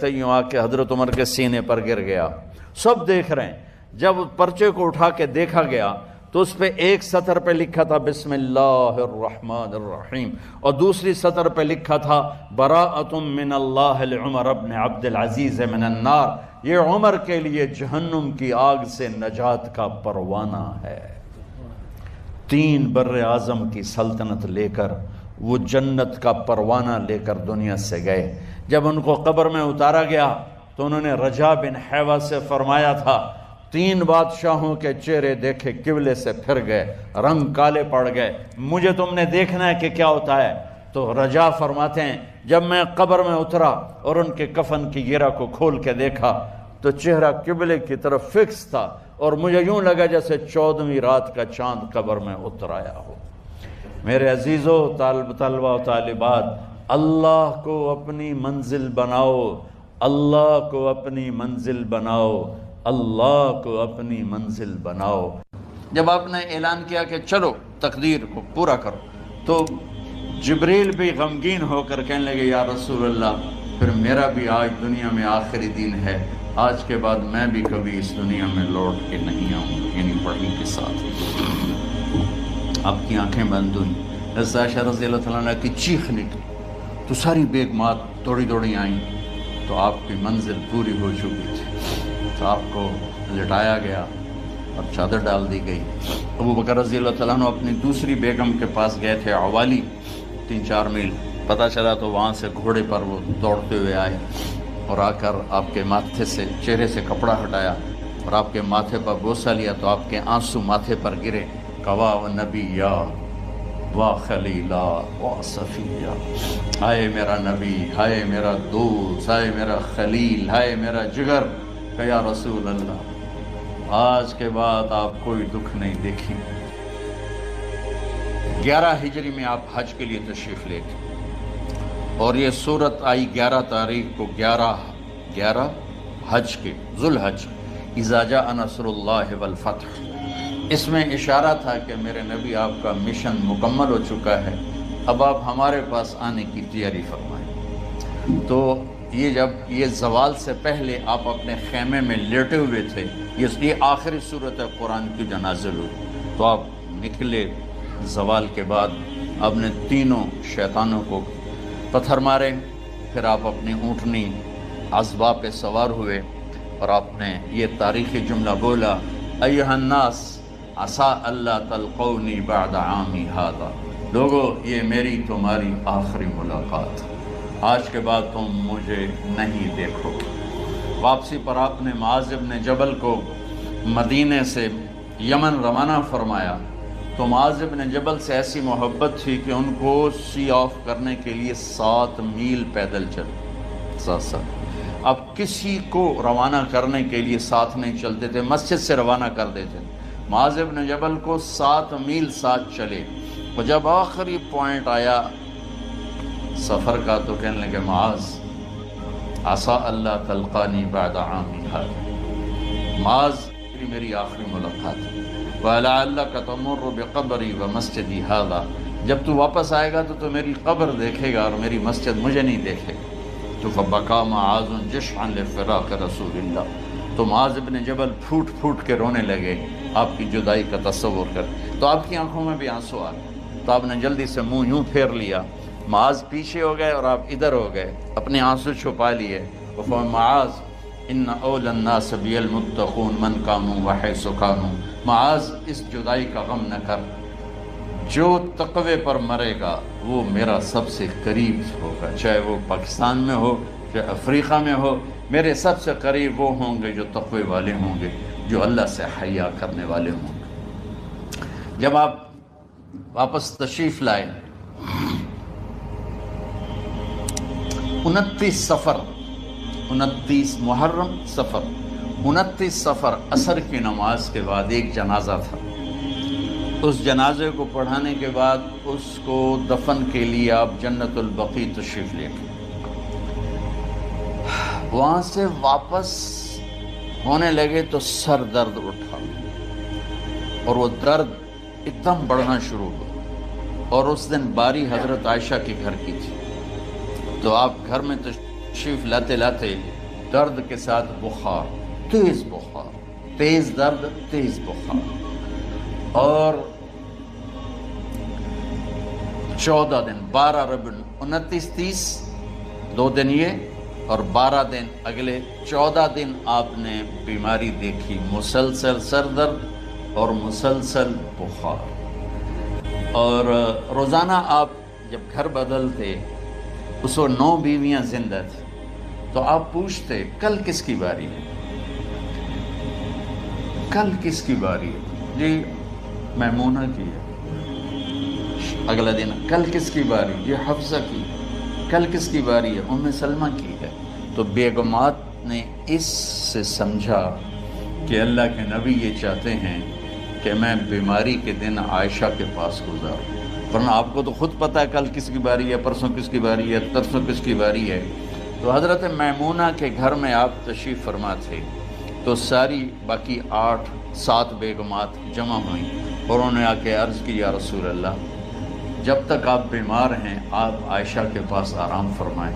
یوں آ کے حضرت عمر کے سینے پر گر گیا. سب دیکھ رہے ہیں. جب پرچے کو اٹھا کے دیکھا گیا تو اس پہ ایک سطر پہ لکھا تھا بسم اللہ الرحمن الرحیم، اور دوسری سطر پہ لکھا تھا براءۃ من اللہ لعمر بن عبد العزیز من النار، یہ عمر کے لیے جہنم کی آگ سے نجات کا پروانہ ہے۔ 3 بر اعظم کی سلطنت لے کر وہ جنت کا پروانہ لے کر دنیا سے گئے۔ جب ان کو قبر میں اتارا گیا تو انہوں نے رجا بن حیوہ سے فرمایا تھا 3 بادشاہوں کے چہرے دیکھے قبلے سے پھر گئے، رنگ کالے پڑ گئے، مجھے تم نے دیکھنا ہے کہ کیا ہوتا ہے۔ تو رجا فرماتے ہیں جب میں قبر میں اترا اور ان کے کفن کی گرہ کو کھول کے دیکھا تو چہرہ قبلے کی طرف فکس تھا، اور مجھے یوں لگا جیسے 14ویں رات کا چاند قبر میں اتر آیا ہو۔ میرے عزیزو، طلبہ و طالبات، اللہ کو اپنی منزل بناؤ، اللہ کو اپنی منزل بناؤ، اللہ کو اپنی منزل بناؤ۔ جب آپ نے اعلان کیا کہ چلو تقدیر کو پورا کرو، تو جبریل بھی غمگین ہو کر کہنے لگے یا رسول اللہ، پھر میرا بھی آج دنیا میں آخری دن ہے، آج کے بعد میں بھی کبھی اس دنیا میں لوٹ کے نہیں آؤں، یعنی پڑھی کے ساتھ۔ آپ کی آنکھیں بند ہوئیں، عائشہ رضی اللہ عنہ کی چیخ نکلی تو ساری بیگمات دوڑی دوڑی آئیں، تو آپ کی منزل پوری ہو چکی تھی، تو آپ کو لٹایا گیا اور چادر ڈال دی گئی۔ ابو بکر رضی اللہ عنہ اپنی دوسری بیگم کے پاس گئے تھے، عوالی، 3-4 میل، پتہ چلا تو وہاں سے گھوڑے پر وہ دوڑتے ہوئے آئے اور آ کر آپ کے ماتھے سے، چہرے سے کپڑا ہٹایا اور آپ کے ماتھے پر بوسہ لیا تو آپ کے آنسو ماتھے پر گرے۔ کوا و نبیا و خلیلا و صفیہ، ہائے میرا نبی، ہائے میرا دوست، ہائے میرا خلیل، ہائے میرا جگر، کہ یا رسول اللہ آج کے بعد آپ کوئی دکھ نہیں دیکھیں۔ 11 ہجری میں آپ حج کے لیے تشریف لے گئے، اور یہ صورت آئی 11 تاریخ کو، 11 حج کے، ذوالحج، اذا جاء نصر اللہ والفتح۔ اس میں اشارہ تھا کہ میرے نبی آپ کا مشن مکمل ہو چکا ہے، اب آپ ہمارے پاس آنے کی تیاری فرمائیں۔ تو یہ جب یہ زوال سے پہلے آپ اپنے خیمے میں لیٹے ہوئے تھے، یہ آخری صورت قرآن کی جو نازل ہوئی، تو آپ نکلے زوال کے بعد، آپ نے تینوں شیطانوں کو پتھر مارے، پھر آپ اپنی اونٹنی عذبہ پہ سوار ہوئے اور آپ نے یہ تاریخی جملہ بولا، ایھا الناس عسیٰ اللہ تلقونی بعد عامی ھذا، لوگو یہ میری تمہاری آخری ملاقات، آج کے بعد تم مجھے نہیں دیکھو گے۔ واپسی پر آپ نے معاذ بن جبل کو مدینے سے یمن روانہ فرمایا، تو معاذ بن جبل سے ایسی محبت تھی کہ ان کو سی آف کرنے کے لیے 7 میل پیدل چلے، 7 اب کسی کو روانہ کرنے کے لیے ساتھ نہیں چلتے تھے، مسجد سے روانہ کر دیتے تھے۔ معاذ بن جبل کو 7 میل ساتھ چلے، اور جب آخری پوائنٹ آیا سفر کا تو کہنے لگے معاذ عسیٰ اللہ تلقانی بعد عامی ھذا، معاذ میری آخری ملاقات ہے، وَلَعَلَّكَ تَمُرُّ بِقَبْرِي وَمَسْجِدِي ھذا، جب تو واپس آئے گا تو میری قبر دیکھے گا اور میری مسجد مجھے نہیں دیکھے گا۔ تو فَبَكَى مُعَاذٌ جِشْعًا لِفِرَاقِ رسول اللہ، تو معاذ بن جبل پھوٹ پھوٹ کے رونے لگے آپ کی جدائی کا تصور کر، تو آپ کی آنکھوں میں بھی آنسو آ گئے، تو آپ نے جلدی سے منہ یوں پھیر لیا، معاذ پیچھے ہو گئے اور آپ ادھر ہو گئے، اپنے آنسو چھپا لیے۔ معاذ ان اول الناس بی المتقون من کانوا وحیث کانوا، معاذ اس جدائی کا غم نہ کر، جو تقوی پر مرے گا وہ میرا سب سے قریب ہوگا، چاہے وہ پاکستان میں ہو چاہے افریقہ میں ہو، میرے سب سے قریب وہ ہوں گے جو تقوی والے ہوں گے، جو اللہ سے حیا کرنے والے ہوں گے۔ جب آپ واپس تشریف لائے، 29 صفر، 29 محرم صفر، 29 صفر عصر کی نماز کے بعد ایک جنازہ تھا، اس جنازے کو پڑھانے کے بعد اس کو دفن کے لیے آپ جنت البقیع تشریف لے گئے۔ وہاں سے واپس ہونے لگے تو سر درد اٹھا اور وہ درد ایک دم بڑھنا شروع ہوا، اور اس دن باری حضرت عائشہ کے گھر کی تھی، تو آپ گھر میں تشریف لاتے لاتے درد کے ساتھ بخار، تیز بخار، تیز درد، تیز بخار، اور 14 دن 12 ربیع 29 30 2 دن یہ اور 12 دن اگلے 14 دن آپ نے بیماری دیکھی، مسلسل سر درد اور مسلسل بخار. اور روزانہ آپ جب گھر بدلتے، اس وقت 9 بیویاں زندہ تھیں، تو آپ پوچھتے کل کس کی باری ہے، کل کس کی باری ہے؟ جی میمونہ کی ہے. اگلا دن کل کس کی باری؟ جی حفصہ کی. کل کس کی باری ہے؟ ام سلمہ کی ہے. تو بیگمات نے اس سے سمجھا کہ اللہ کے نبی یہ چاہتے ہیں کہ میں بیماری کے دن عائشہ کے پاس گزاروں، ورنہ آپ کو تو خود پتہ ہے کل کس کی باری ہے، پرسوں کس کی باری ہے، ترسوں کس کی باری ہے. تو حضرت میمونہ کے گھر میں آپ تشریف فرما تھے، تو ساری باقی 7 بیگمات جمع ہوئیں اور انہوں نے آ کے عرض کی یا رسول اللہ، جب تک آپ بیمار ہیں آپ عائشہ کے پاس آرام فرمائیں،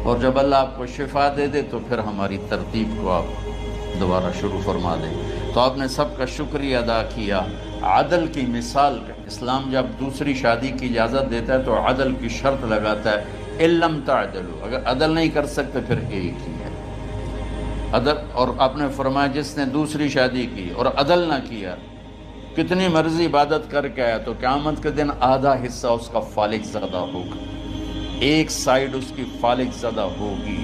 اور جب اللہ آپ کو شفا دے دے تو پھر ہماری ترتیب کو آپ دوبارہ شروع فرما دیں. تو آپ نے سب کا شکریہ ادا کیا. عدل کی مثال، اسلام جب دوسری شادی کی اجازت دیتا ہے تو عدل کی شرط لگاتا ہے، اِلَّمْ تَعْدِلُوا، اگر عدل نہیں کر سکتے پھر ایک ہی ہے عدل. اور آپ نے فرمایا جس نے دوسری شادی کی اور عدل نہ کیا، کتنی مرضی عبادت کر کے آیا، تو قیامت کے دن آدھا حصہ اس کا فالق زدہ ہوگا، ایک سائیڈ اس کی فالق زدہ ہوگی.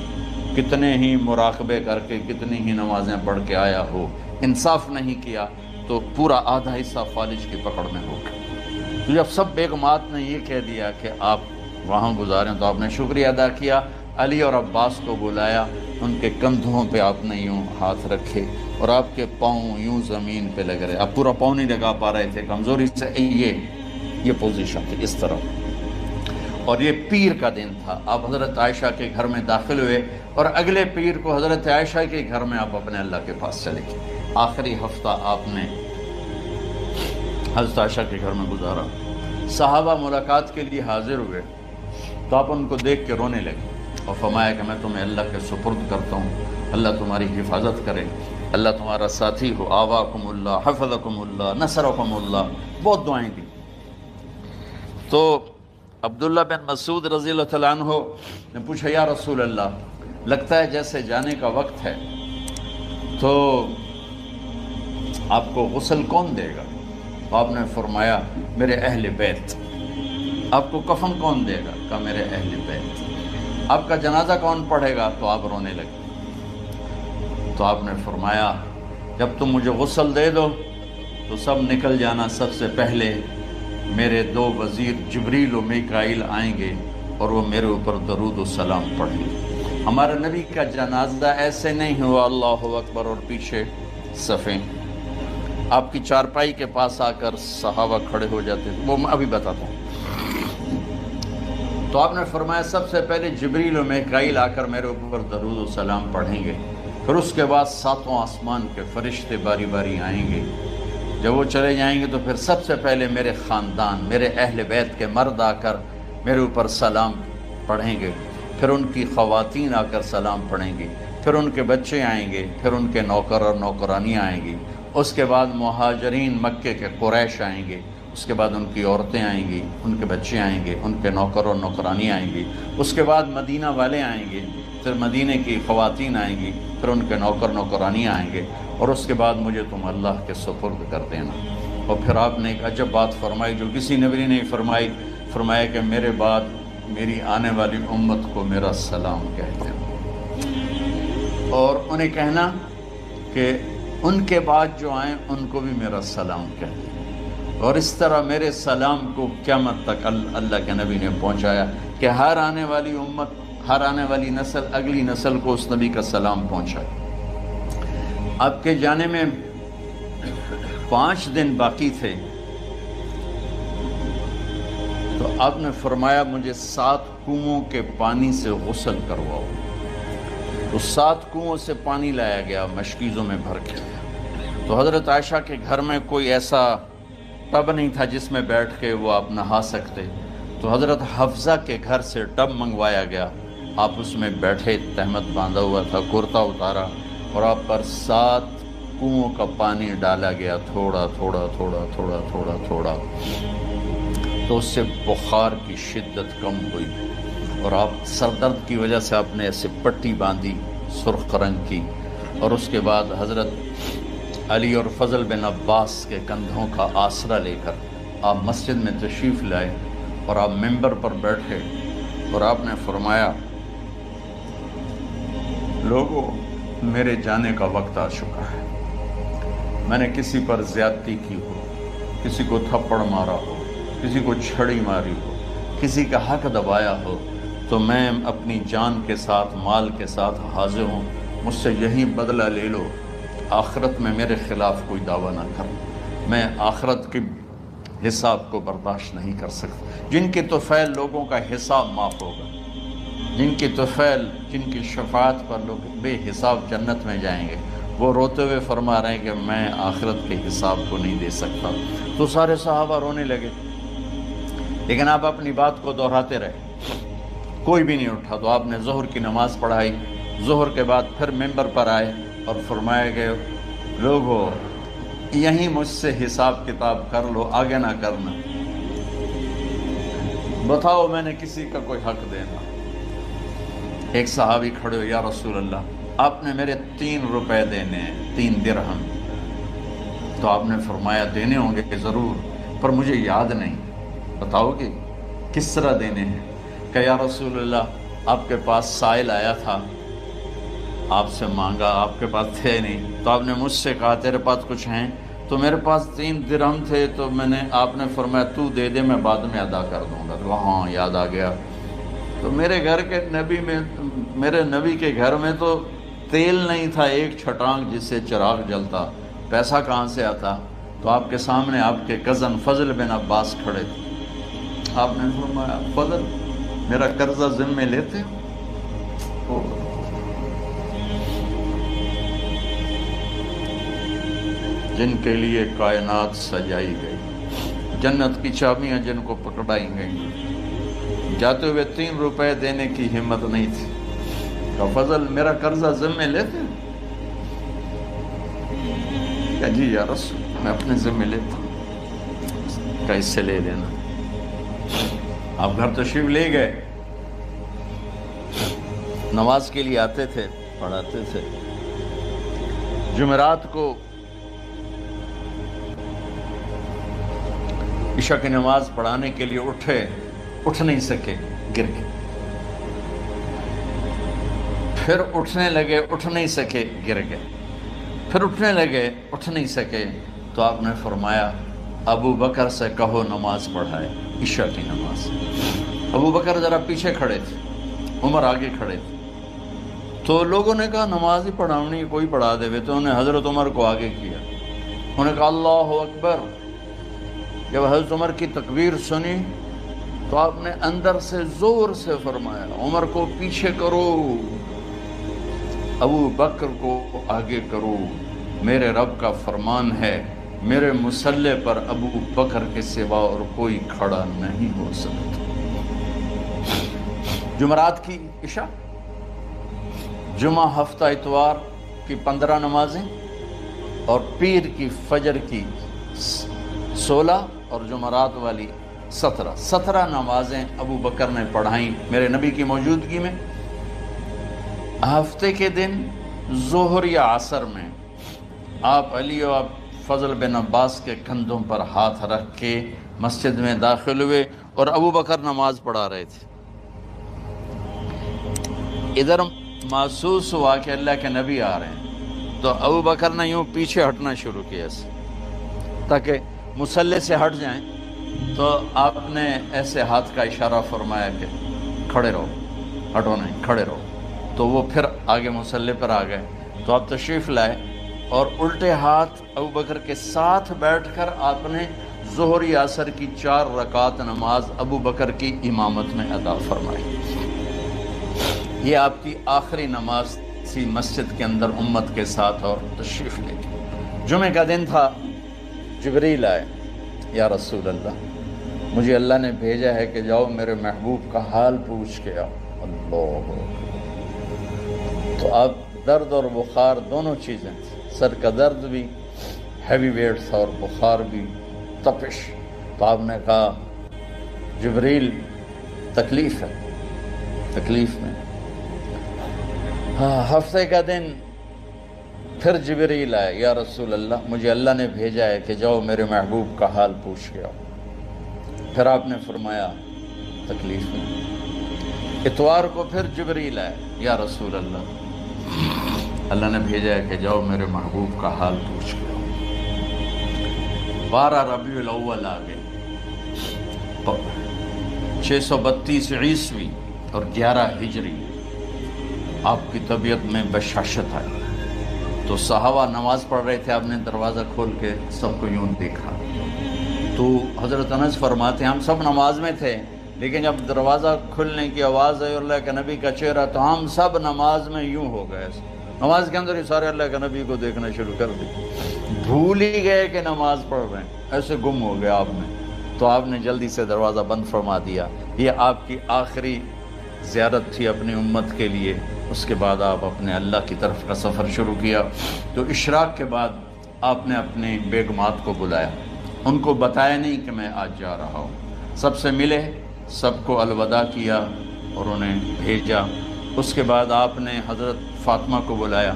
کتنے ہی مراقبے کر کے کتنی ہی نمازیں پڑھ کے آیا ہو، انصاف نہیں کیا تو پورا آدھا حصہ فالج کی پکڑ میں ہوگا. تو جب سب بیگمات نے یہ کہہ دیا کہ آپ وہاں گزاریں تو آپ نے شکریہ ادا کیا. علی اور عباس کو بلایا، ان کے کندھوں پہ آپ نے یوں ہاتھ رکھے اور آپ کے پاؤں یوں زمین پہ لگ رہے، آپ پورا پاؤں نہیں لگا پا رہے تھے کمزوری سے. یہ پوزیشن تھی اس طرح. اور یہ پیر کا دن تھا، آپ حضرت عائشہ کے گھر میں داخل ہوئے اور اگلے پیر کو حضرت عائشہ کے گھر میں آپ اپنے اللہ کے پاس چلے گئے. آخری ہفتہ آپ نے حضرت عائشہ کے گھر میں گزارا. صحابہ ملاقات کے لیے حاضر ہوئے تو آپ ان کو دیکھ کے رونے لگے اور فرمایا کہ میں تمہیں اللہ کے سپرد کرتا ہوں، اللہ تمہاری حفاظت کرے، اللہ تمہارا ساتھی ہو. آواکم اللہ، حفظکم اللہ، نصرکم اللہ. بہت دعائیں دی. تو عبداللہ بن مسعود رضی اللہ تعالیٰ عنہ نے پوچھا یا رسول اللہ، لگتا ہے جیسے جانے کا وقت ہے، تو آپ کو غسل کون دے گا؟ آپ نے فرمایا میرے اہل بیت. آپ کو کفن کون دے گا؟ کہا میرے اہل بیت. آپ کا جنازہ کون پڑھے گا؟ تو آپ رونے لگے. تو آپ نے فرمایا جب تم مجھے غسل دے دو تو سب نکل جانا، سب سے پہلے میرے 2 وزیر جبریل و میکائیل آئیں گے اور وہ میرے اوپر درود و سلام پڑھیں گے. ہمارے نبی کا جنازہ ایسے نہیں ہوا اللہ اکبر اور پیچھے صفیں. آپ کی چارپائی کے پاس آ کر صحابہ کھڑے ہو جاتے تھے، وہ میں ابھی بتاتا ہوں. تو آپ نے فرمایا سب سے پہلے جبریل و میکائیل آ کر میرے اوپر درود و سلام پڑھیں گے، پھر اس کے بعد 7 آسمان کے فرشتے باری باری آئیں گے. جب وہ چلے جائیں گے تو پھر سب سے پہلے میرے خاندان، میرے اہل بیت کے مرد آ کر میرے اوپر سلام پڑھیں گے، پھر ان کی خواتین آ کر سلام پڑھیں گی، پھر ان کے بچے آئیں گے، پھر ان کے نوکر اور نوکرانی آئیں گی. اس کے بعد مہاجرین مکے کے قریش آئیں گے، اس کے بعد ان کی عورتیں آئیں گی، ان کے بچے آئیں گے، ان کے نوکر اور نوکرانی آئیں گی. اس کے بعد مدینہ والے آئیں گے، پھر مدینے کی خواتین آئیں گی، پھر ان کے نوکر نوکرانی آئیں گے، اور اس کے بعد مجھے تم اللہ کے سپرد کر دینا. اور پھر آپ نے ایک عجب بات فرمائی جو کسی نبی نے نہیں فرمائی. فرمایا کہ میرے بعد میری آنے والی امت کو میرا سلام کہتے ہیں، اور انہیں کہنا کہ ان کے بعد جو آئیں ان کو بھی میرا سلام کہتے ہیں. اور اس طرح میرے سلام کو قیامت تک اللہ کے نبی نے پہنچایا کہ ہر آنے والی امت، ہر آنے والی نسل اگلی نسل کو اس نبی کا سلام پہنچائے. آپ کے جانے میں 5 دن باقی تھے تو آپ نے فرمایا مجھے 7 کنوؤں کے پانی سے غسل کرواؤ. تو 7 کنوؤں سے پانی لایا گیا مشکیزوں میں بھر کے. تو حضرت عائشہ کے گھر میں کوئی ایسا ٹب نہیں تھا جس میں بیٹھ کے وہ آپ نہا سکتے. تو حضرت حفصہ کے گھر سے ٹب منگوایا گیا، آپ اس میں بیٹھے، تہمت باندھا ہوا تھا، کرتا اتارا، اور آپ پر 7 کنووں کا پانی ڈالا گیا، تھوڑا تھوڑا تھوڑا تھوڑا تھوڑا تھوڑا، تو اس سے بخار کی شدت کم ہوئی، اور آپ سر درد کی وجہ سے آپ نے ایسے پٹی باندھی سرخ رنگ کی، اور اس کے بعد حضرت علی اور فضل بن عباس کے کندھوں کا آسرا لے کر آپ مسجد میں تشریف لائے، اور آپ ممبر پر بیٹھے، اور آپ نے فرمایا لوگوں میرے جانے کا وقت آ چکا ہے، میں نے کسی پر زیادتی کی ہو، کسی کو تھپڑ مارا ہو، کسی کو چھڑی ماری ہو، کسی کا حق دبایا ہو، تو میں اپنی جان کے ساتھ مال کے ساتھ حاضر ہوں، مجھ سے یہی بدلہ لے لو، آخرت میں میرے خلاف کوئی دعویٰ نہ کر، میں آخرت کے حساب کو برداشت نہیں کر سکتا۔ جن کے طفیل لوگوں کا حساب معاف ہوگا، جن کی طفیل، جن کی شفاعت پر لوگ بے حساب جنت میں جائیں گے، وہ روتے ہوئے فرما رہے ہیں کہ میں آخرت کے حساب کو نہیں دے سکتا۔ تو سارے صحابہ رونے لگے، لیکن آپ اپنی بات کو دہراتے رہے، کوئی بھی نہیں اٹھا۔ تو آپ نے ظہر کی نماز پڑھائی، ظہر کے بعد پھر ممبر پر آئے اور فرمایا کہ لوگو یہیں مجھ سے حساب کتاب کر لو، آگے نہ کرنا، بتاؤ میں نے کسی کا کوئی حق دینا۔ ایک صحابی کھڑے ہو، یا رسول اللہ آپ نے میرے 3 روپے دینے ہیں، 3 درہم۔ تو آپ نے فرمایا دینے ہوں گے کہ ضرور، پر مجھے یاد نہیں، بتاؤ کہ کس طرح دینے ہیں؟ کہ یا رسول اللہ آپ کے پاس سائل آیا تھا، آپ سے مانگا، آپ کے پاس تھے نہیں، تو آپ نے مجھ سے کہا تیرے پاس کچھ ہیں؟ تو میرے پاس 3 درہم تھے، تو آپ نے فرمایا تو دے دے، میں بعد میں ادا کر دوں گا۔ تو ہاں یاد آ گیا۔ تو میرے گھر کے نبی میں، میرے نبی کے گھر میں تو تیل نہیں تھا ایک چھٹانگ جس سے چراغ جلتا، پیسہ کہاں سے آتا؟ تو آپ کے سامنے آپ کے کزن فضل بن عباس کھڑے تھے، آپ نے فرمایا فضل میرا قرضہ ذمہ لیتے ہو؟ جن کے لیے کائنات سجائی گئی، جنت کی چابیاں جن کو پکڑائی گئیں، جاتے ہوئے 3 روپے دینے کی ہمت نہیں تھی۔ کہ فضل میرا قرضہ ذمہ لیتے؟ کہ جی یا رسول میں اپنے ذمہ لیتا ہوں۔ کہ اس سے لے لینا۔ آپ گھر تشریف لے گئے، نماز کے لیے آتے تھے، پڑھاتے تھے۔ جمعرات کو عشاء کی نماز پڑھانے کے لیے اٹھ نہیں سکے، گر گئے، پھر اٹھنے لگے، اٹھ نہیں سکے، گر گئے، پھر اٹھنے لگے، اٹھ نہیں سکے۔ تو آپ نے فرمایا ابو بکر سے کہو نماز پڑھائے، عشاء کی نماز۔ ابو بکر ذرا پیچھے کھڑے تھے، عمر آگے کھڑے تھے، تو لوگوں نے کہا نماز ہی پڑھاؤنی، کوئی پڑھا دے۔ تو انہوں نے حضرت عمر کو آگے کیا، انہوں نے کہا اللہ اکبر۔ جب حضرت عمر کی تکبیر سنی تو آپ نے اندر سے زور سے فرمایا عمر کو پیچھے کرو، ابو بکر کو آگے کرو، میرے رب کا فرمان ہے میرے مصلی پر ابو بکر کے سوا اور کوئی کھڑا نہیں ہو سکتا۔ جمعرات کی عشاء، جمعہ ہفتہ اتوار کی 15 نمازیں، اور پیر کی فجر کی 16 اور جمعرات والی 17 نمازیں ابو بکر نے پڑھائیں میرے نبی کی موجودگی میں۔ ہفتے کے دن ظہر یا عصر میں آپ علی و فضل بن عباس کے کندھوں پر ہاتھ رکھ کے مسجد میں داخل ہوئے، اور ابو بکر نماز پڑھا رہے تھے۔ ادھر محسوس ہوا کہ اللہ کے نبی آ رہے ہیں، تو ابو بکر نے یوں پیچھے ہٹنا شروع کیا تاکہ مصلی سے ہٹ جائیں۔ تو آپ نے ایسے ہاتھ کا اشارہ فرمایا کہ کھڑے رہو، ہٹو نہیں، کھڑے رہو۔ تو وہ پھر آگے مصلی پر آ گئے۔ تو آپ تشریف لائے اور الٹے ہاتھ ابو بکر کے ساتھ بیٹھ کر آپ نے ظہر یا عصر کی 4 رکعت نماز ابو بکر کی امامت میں ادا فرمائی۔ یہ آپ کی آخری نماز تھی مسجد کے اندر امت کے ساتھ، اور تشریف لے کے جمعے کا دن تھا۔ جبریل آئے، یا رسول اللہ مجھے اللہ نے بھیجا ہے کہ جاؤ میرے محبوب کا حال پوچھ کے آؤ۔ اللہ، تو اب درد اور بخار دونوں چیزیں تھیں، سر کا درد بھی، ہیوی ویٹ تھا اور بخار بھی، تپش۔ تو آپ نے کہا جبریل تکلیف ہے، تکلیف میں۔ ہفتے کا دن پھر جبریل آئے، یا رسول اللہ مجھے اللہ نے بھیجا ہے کہ جاؤ میرے محبوب کا حال پوچھ کے آؤ۔ پھر آپ نے فرمایا تکلیف میں۔ اتوار کو پھر جبریل آئے، یا رسول اللہ نے بھیجا ہے کہ جاؤ میرے محبوب کا حال پوچھ کے آؤ۔ 12 ربیع الاول آ گئے، 632 عیسوی اور 11 ہجری۔ آپ کی طبیعت میں بشاشت آئی تو صحابہ نماز پڑھ رہے تھے، آپ نے دروازہ کھول کے سب کو یوں دیکھا تو حضرت انس فرماتے ہیں ہم سب نماز میں تھے، لیکن جب دروازہ کھلنے کی آواز آئی اللہ کے نبی کا چہرہ تو ہم سب نماز میں یوں ہو گئے، نماز کے اندر ہی سارے اللہ کے نبی کو دیکھنا شروع کر دی، بھول ہی گئے کہ نماز پڑھ رہے ہیں، ایسے گم ہو گئے آپ میں۔ تو آپ نے جلدی سے دروازہ بند فرما دیا۔ یہ آپ کی آخری زیارت تھی اپنی امت کے لیے۔ اس کے بعد آپ اپنے اللہ کی طرف کا سفر شروع کیا۔ تو اشراق کے بعد آپ نے اپنے بیگمات کو بلایا، ان کو بتایا نہیں کہ میں آج جا رہا ہوں، سب سے ملے، سب کو الوداع کیا اور انہیں بھیجا۔ اس کے بعد آپ نے حضرت فاطمہ کو بلایا،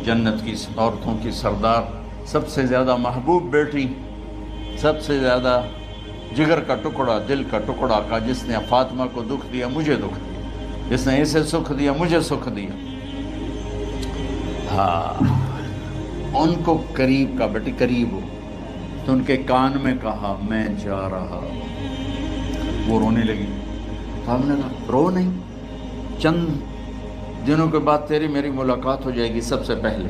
جنت کی عورتوں کی سردار، سب سے زیادہ محبوب بیٹی، سب سے زیادہ جگر کا ٹکڑا، دل کا ٹکڑا کا، جس نے فاطمہ کو دکھ دیا مجھے دکھ دیا، جس نے اسے سکھ دیا مجھے سکھ دیا۔ ان کو قریب کا، بیٹی قریب ہو، تو ان کے کان میں کہا میں جا رہا۔ وہ رونے لگی تو ہم نے کہا رو نہیں، چند دنوں کے بعد تیری میری ملاقات ہو جائے گی سب سے پہلے۔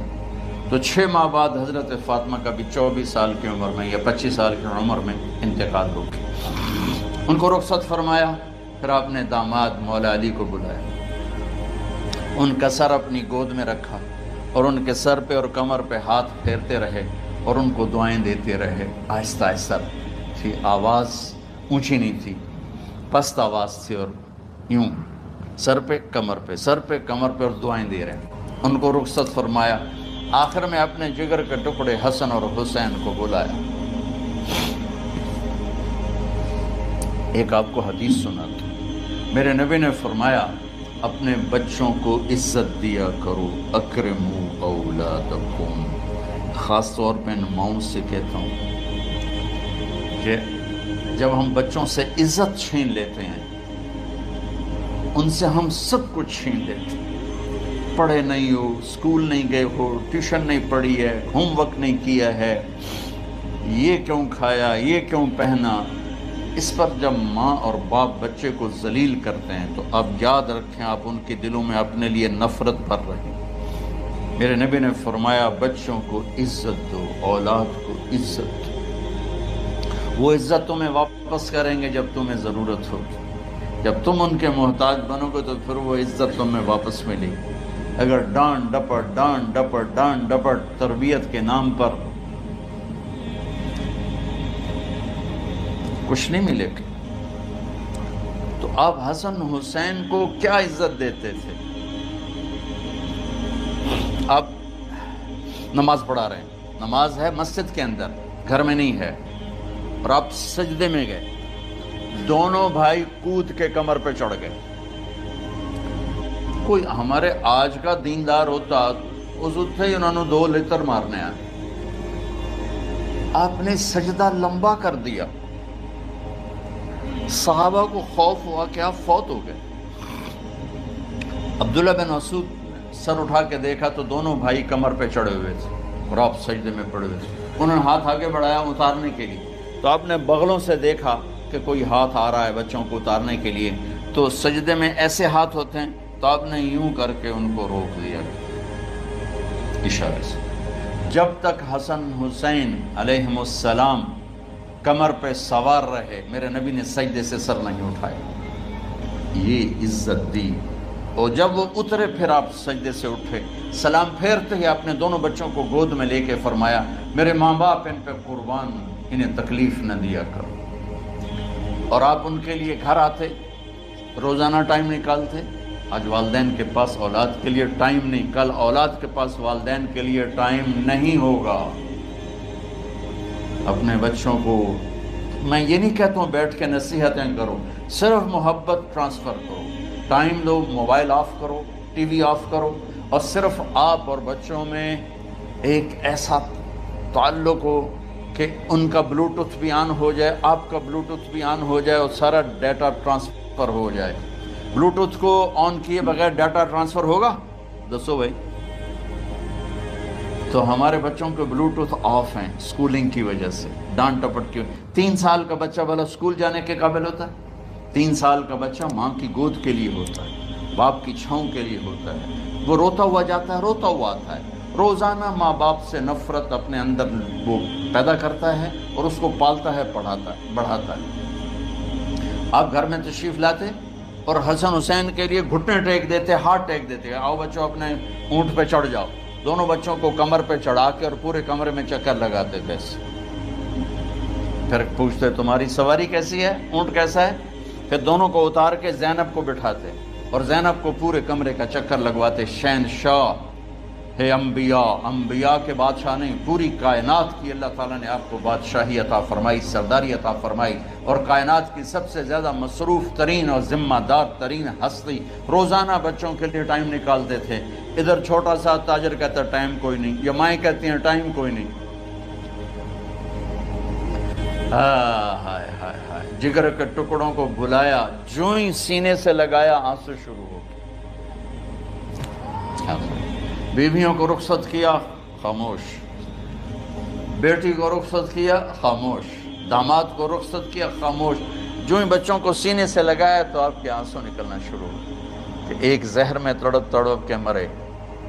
تو 6 ماہ بعد حضرت فاطمہ کا بھی 24 سال کی عمر میں یا 25 سال کی عمر میں انتقال ہو گیا۔ ان کو رخصت فرمایا۔ پھر آپ نے داماد مولا علی کو بلایا، ان کا سر اپنی گود میں رکھا اور ان کے سر پہ اور کمر پہ ہاتھ پھیرتے رہے اور ان کو دعائیں دیتے رہے۔ آہستہ آہستہ تھی، آواز اونچی نہیں تھی، پست آواز تھی، اور یوں سر پہ کمر پہ، سر پہ کمر پہ، اور دعائیں دے رہے۔ ان کو رخصت فرمایا۔ آخر میں اپنے جگر کے ٹکڑے حسن اور حسین کو بلایا۔ ایک آپ کو حدیث سناتا ہوں۔ میرے نبی نے فرمایا اپنے بچوں کو عزت دیا کرو، اکرموا اولادکم۔ خاص طور پہ ان ماؤں سے کہتا ہوں کہ جب ہم بچوں سے عزت چھین لیتے ہیں، ان سے ہم سب کچھ چھین لیتے ہیں۔ پڑھے نہیں ہو، اسکول نہیں گئے ہو، ٹیوشن نہیں پڑھی ہے، ہوم ورک نہیں کیا ہے، یہ کیوں کھایا، یہ کیوں پہنا، اس پر جب ماں اور باپ بچے کو ذلیل کرتے ہیں تو اب یاد رکھیں آپ ان کے دلوں میں اپنے لیے نفرت بھر رہے ہیں۔ میرے نبی نے فرمایا بچوں کو عزت دو، اولاد کو عزت دو۔ وہ عزت تمہیں واپس کریں گے جب تمہیں ضرورت ہوگی، جب تم ان کے محتاج بنو گے تو پھر وہ عزت تمہیں واپس ملے گی۔ اگر ڈانٹ ڈپٹ تربیت کے نام پر کچھ نہیں ملے گا، تو آپ حسن حسین کو کیا عزت دیتے تھے؟ آپ نماز پڑھا رہے ہیں، نماز ہے مسجد کے اندر، گھر میں نہیں ہے، اور آپ سجدے میں گئے، دونوں بھائی کود کے کمر پہ چڑھ گئے۔ کوئی ہمارے آج کا دیندار ہوتا اس ہی انہوں نے 2 لتر مارنے آئے، آپ نے سجدہ لمبا کر دیا۔ صحابہ کو خوف ہوا کہ آپ فوت ہو گئے۔ عبداللہ بن مسعود سر اٹھا کے دیکھا تو دونوں بھائی کمر پہ چڑھے ہوئے تھے اور آپ سجدے میں پڑے ہوئے تھے۔ انہوں نے ہاتھ آگے بڑھایا اتارنے کے لیے، تو آپ نے بغلوں سے دیکھا کہ کوئی ہاتھ آ رہا ہے بچوں کو اتارنے کے لیے، تو سجدے میں ایسے ہاتھ ہوتے ہیں، تو آپ نے یوں کر کے ان کو روک دیا اشارے سے۔ جب تک حسن حسین علیہم السلام کمر پہ سوار رہے میرے نبی نے سجدے سے سر نہیں اٹھایا، یہ عزت دی۔ اور جب وہ اترے پھر آپ سجدے سے اٹھے، سلام پھیرتے ہی آپ نے دونوں بچوں کو گود میں لے کے فرمایا میرے ماں باپ ان پہ قربان، انہیں تکلیف نہ دیا کرو۔ اور آپ ان کے لیے گھر آتے، روزانہ ٹائم نکالتے، آج والدین کے پاس اولاد کے لیے ٹائم نہیں، کل اولاد کے پاس والدین کے لیے ٹائم نہیں ہوگا۔ اپنے بچوں کو میں یہ نہیں کہتا ہوں بیٹھ کے نصیحتیں کرو، صرف محبت ٹرانسفر کرو، ٹائم دو، موبائل آف کرو، ٹی وی آف کرو، اور صرف آپ اور بچوں میں ایک ایسا تعلق ہو کہ ان کا بلوٹوتھ بھی آن ہو جائے، آپ کا بلوٹوتھ بھی آن ہو جائے، اور سارا ڈیٹا ٹرانسفر ہو جائے۔ بلوٹوتھ کو آن کیے بغیر ڈیٹا ٹرانسفر ہوگا؟ دسو بھائی۔ تو ہمارے بچوں کے بلوٹوتھ آف ہیں سکولنگ کی وجہ سے، ڈانٹ ٹپٹ کی۔ 3 سال کا بچہ بھلا سکول جانے کے قابل ہوتا ہے؟ 3 سال کا بچہ ماں کی گود کے لیے ہوتا ہے، باپ کی چھاؤں کے لیے ہوتا ہے، وہ روتا ہوا جاتا ہے، روتا ہوا آتا ہے، روزانہ ماں باپ سے نفرت اپنے اندر وہ پیدا کرتا ہے اور اس کو پالتا ہے، بڑھاتا ہے۔ آپ گھر میں تشریف لاتے اور حسن حسین کے لیے گھٹنے ٹیک دیتے، ہاتھ ٹیک دیتے، آؤ بچوں اپنے اونٹ پہ چڑھ جاؤ، دونوں بچوں کو کمر پہ چڑھا کے اور پورے کمرے میں چکر لگاتے تھے۔ پھر پوچھتے تمہاری سواری کیسی ہے، اونٹ کیسا ہے؟ پھر دونوں کو اتار کے زینب کو بٹھاتے اور زینب کو پورے کمرے کا چکر لگواتے۔ شہنشاہ ہے انبیاء، انبیاء کے بادشاہ نہیں، پوری کائنات کی اللہ تعالیٰ نے آپ کو بادشاہی عطا فرمائی، سرداری عطا فرمائی، اور کائنات کی سب سے زیادہ مصروف ترین اور ذمہ دار ترین ہستی روزانہ بچوں کے لیے ٹائم نکالتے تھے۔ ادھر چھوٹا سا تاجر کہتا ہے ٹائم کوئی نہیں، یا مائیں کہتی ہیں ٹائم کوئی نہیں۔ ہائے ہائے ہائے، جگر کے ٹکڑوں کو بھلایا، جو ہی سینے سے لگایا آنسو شروع ہو گئے۔ بیویوں کو رخصت کیا، خاموش۔ بیٹی کو رخصت کیا، خاموش۔ داماد کو رخصت کیا، خاموش۔ جو ہی بچوں کو سینے سے لگایا تو آپ کے آنسو نکلنا شروع ہو کہ ایک زہر میں تڑپ تڑپ کے مرے،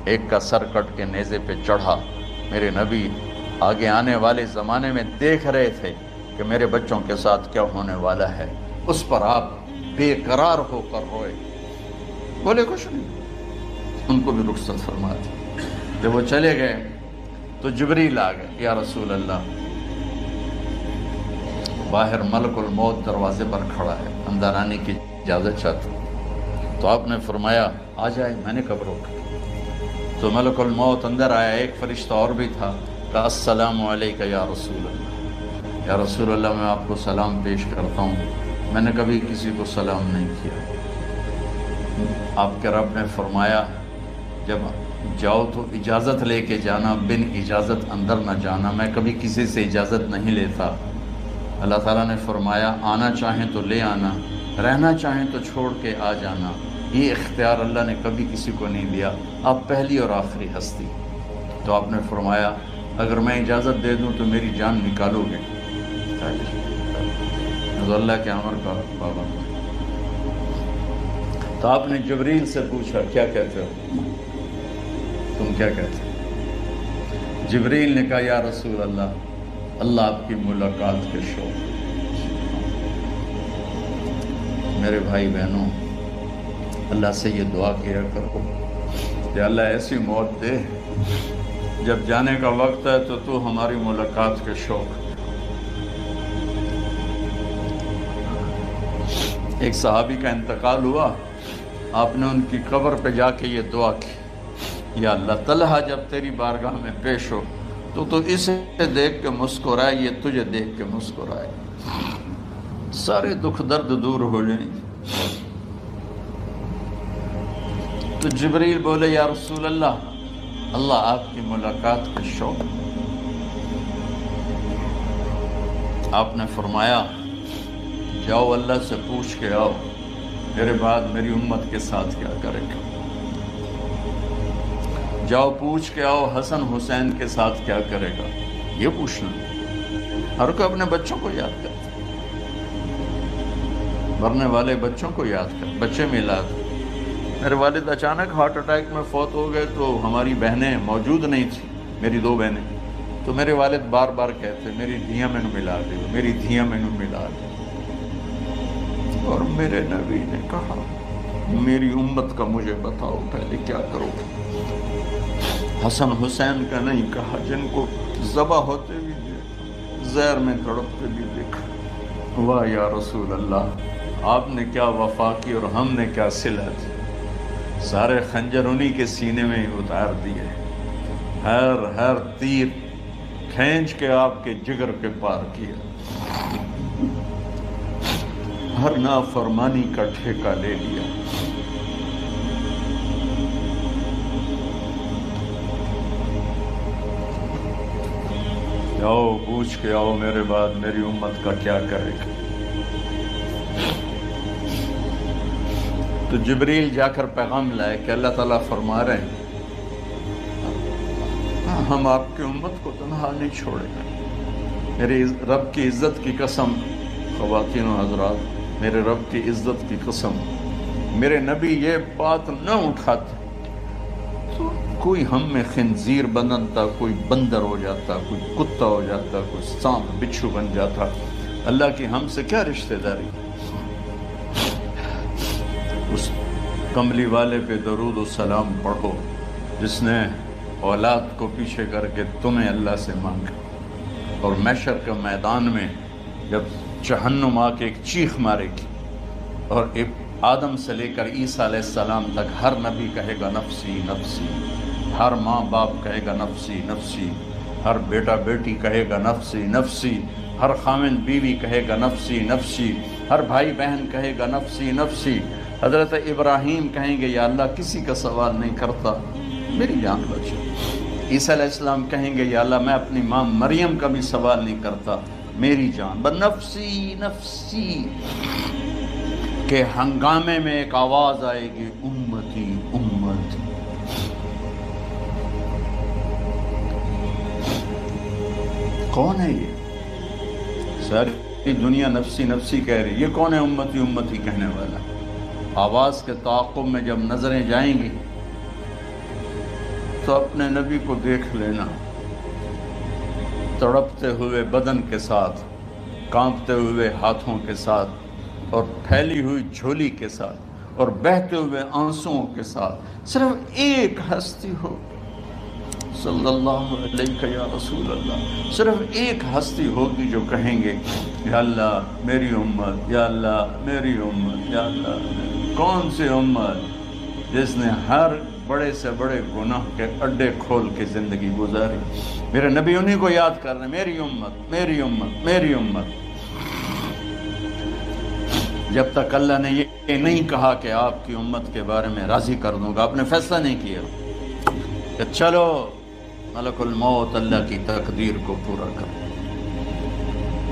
ایک کا سر کٹ کے نیزے پہ چڑھا۔ میرے نبی آگے آنے والے زمانے میں دیکھ رہے تھے کہ میرے بچوں کے ساتھ کیا ہونے والا ہے، اس پر آپ بے قرار ہو کر روئے، بولے کچھ نہیں، ان کو بھی رخصت فرما دی۔ جب وہ چلے گئے تو جبریل آ گئے، یا رسول اللہ، باہر ملک الموت دروازے پر کھڑا ہے، اندر آنے کی اجازت چاہتا ہوں۔ تو آپ نے فرمایا آ جائے، میں نے کب روکا؟ تو ملک الموت اندر آیا، ایک فرشتہ اور بھی تھا، کہا السلام علیکہ یا رسول اللہ، یا رسول اللہ میں آپ کو سلام پیش کرتا ہوں، میں نے کبھی کسی کو سلام نہیں کیا۔ آپ کے رب نے فرمایا جب جاؤ تو اجازت لے کے جانا، بن اجازت اندر نہ جانا، میں کبھی کسی سے اجازت نہیں لیتا۔ اللہ تعالیٰ نے فرمایا آنا چاہیں تو لے آنا، رہنا چاہیں تو چھوڑ کے آ جانا، یہ اختیار اللہ نے کبھی کسی کو نہیں دیا، آپ پہلی اور آخری ہستی۔ تو آپ نے فرمایا اگر میں اجازت دے دوں تو میری جان نکالو گے؟ تو اللہ کے امر کا پابند۔ تو آپ نے جبریل سے پوچھا کیا کہتے ہو، تم کیا کہتے ہو؟ جبریل نے کہا یا رسول اللہ، اللہ آپ کی ملاقات کے شوق۔ میرے بھائی بہنوں، اللہ سے یہ دعا کیا کرو کہ اللہ ایسی موت دے جب جانے کا وقت ہے تو تو ہماری ملاقات کے شوق۔ ایک صحابی کا انتقال ہوا، آپ نے ان کی قبر پہ جا کے یہ دعا کی، یا اللہ طلحہ جب تیری بارگاہ میں پیش ہو تو اسے دیکھ کے مسکرائے، یہ تجھے دیکھ کے مسکرائے، سارے دکھ درد دور ہو جائیں۔ تو جبریل بولے یا رسول اللہ، اللہ آپ کی ملاقات کا شوق۔ آپ نے فرمایا جاؤ اللہ سے پوچھ کے آؤ میرے بعد میری امت کے ساتھ کیا کرے گا، جاؤ پوچھ کے آؤ حسن حسین کے ساتھ کیا کرے گا، یہ پوچھنا۔ ہر کوئی اپنے بچوں کو یاد کرتا، مرنے والے بچوں کو یاد کر، بچے میلاد۔ میرے والد اچانک ہارٹ اٹیک میں فوت ہو گئے تو ہماری بہنیں موجود نہیں تھیں، میری 2 بہنیں، تو میرے والد بار بار کہتے میری دھیاں میں ملا دے، میری دھیاں میں ملا دے۔ اور میرے نبی نے کہا میری امت کا مجھے بتاؤ پہلے کیا کرو۔ حسن حسین کا نہیں کہا، جن کو ذبح ہوتے بھی دیکھا، زہر میں تڑپتے بھی دیکھا۔ واہ یا رسول اللہ، آپ نے کیا وفا کی اور ہم نے کیا صلت۔ سارے خنجر انہی کے سینے میں ہی اتار دیے، ہر تیر کھینچ کے آپ کے جگر کے پار کیا، ہر نافرمانی کا ٹھیکہ لے لیا۔ جاؤ پوچھ کے آؤ میرے بعد میری امت کا کیا کرے گا۔ تو جبریل جا کر پیغام لائے کہ اللہ تعالیٰ فرما رہے ہیں ہم آپ کی امت کو تنہا نہیں چھوڑیں گے۔ میرے رب کی عزت کی قسم، خواتین و حضرات، میرے رب کی عزت کی قسم، میرے نبی یہ بات نہ اٹھاتے تو کوئی ہم میں خنزیر بنتا، کوئی بندر ہو جاتا، کوئی کتا ہو جاتا، کوئی سانپ بچھو بن جاتا۔ اللہ کی ہم سے کیا رشتہ داری؟ اس کملی والے پہ درود و سلام پڑھو جس نے اولاد کو پیچھے کر کے تمہیں اللہ سے مانگا، اور محشر کے میدان میں جب جہنم آ کے ایک چیخ مارے گی اور آدم سے لے کر عیسیٰ علیہ السلام تک ہر نبی کہے گا نفسی نفسی، ہر ماں باپ کہے گا نفسی نفسی، ہر بیٹا بیٹی کہے گا نفسی نفسی، ہر خامن بیوی کہے گا نفسی نفسی، ہر بھائی بہن کہے گا نفسی نفسی۔ حضرت ابراہیم کہیں گے یا اللہ کسی کا سوال نہیں کرتا، میری جان بچے۔ عیسیٰ علیہ السلام کہیں گے یا اللہ میں اپنی ماں مریم کا بھی سوال نہیں کرتا، میری جان بس نفسی نفسی کے ہنگامے میں ایک آواز آئے گی امتی امتی۔ کون ہے یہ؟ ساری دنیا نفسی نفسی کہہ رہی، یہ کون ہے امتی امتی کہنے والا؟ آواز کے تعاقب میں جب نظریں جائیں گی تو اپنے نبی کو دیکھ لینا، تڑپتے ہوئے بدن کے ساتھ، کانپتے ہوئے ہاتھوں کے ساتھ، اور پھیلی ہوئی جھولی کے ساتھ، اور بہتے ہوئے آنسوؤں کے ساتھ صرف ایک ہستی ہو، صلی اللہ علیہ یا رسول اللہ، صرف ایک ہستی ہوگی جو کہیں گے یا اللہ میری امت، یا اللہ میری امت، یا اللہ۔ کون سی امت؟ جس نے ہر بڑے سے بڑے گناہ کے اڈے کھول کے زندگی گزاری۔ میرے نبی انہی کو یاد کر رہے ہیں، میری امت میری امت میری امت۔ جب تک اللہ نے یہ نہیں کہا کہ آپ کی امت کے بارے میں راضی کر دوں گا، آپ نے فیصلہ نہیں کیا کہ چلو ملک الموت اللہ کی تقدیر کو پورا کر،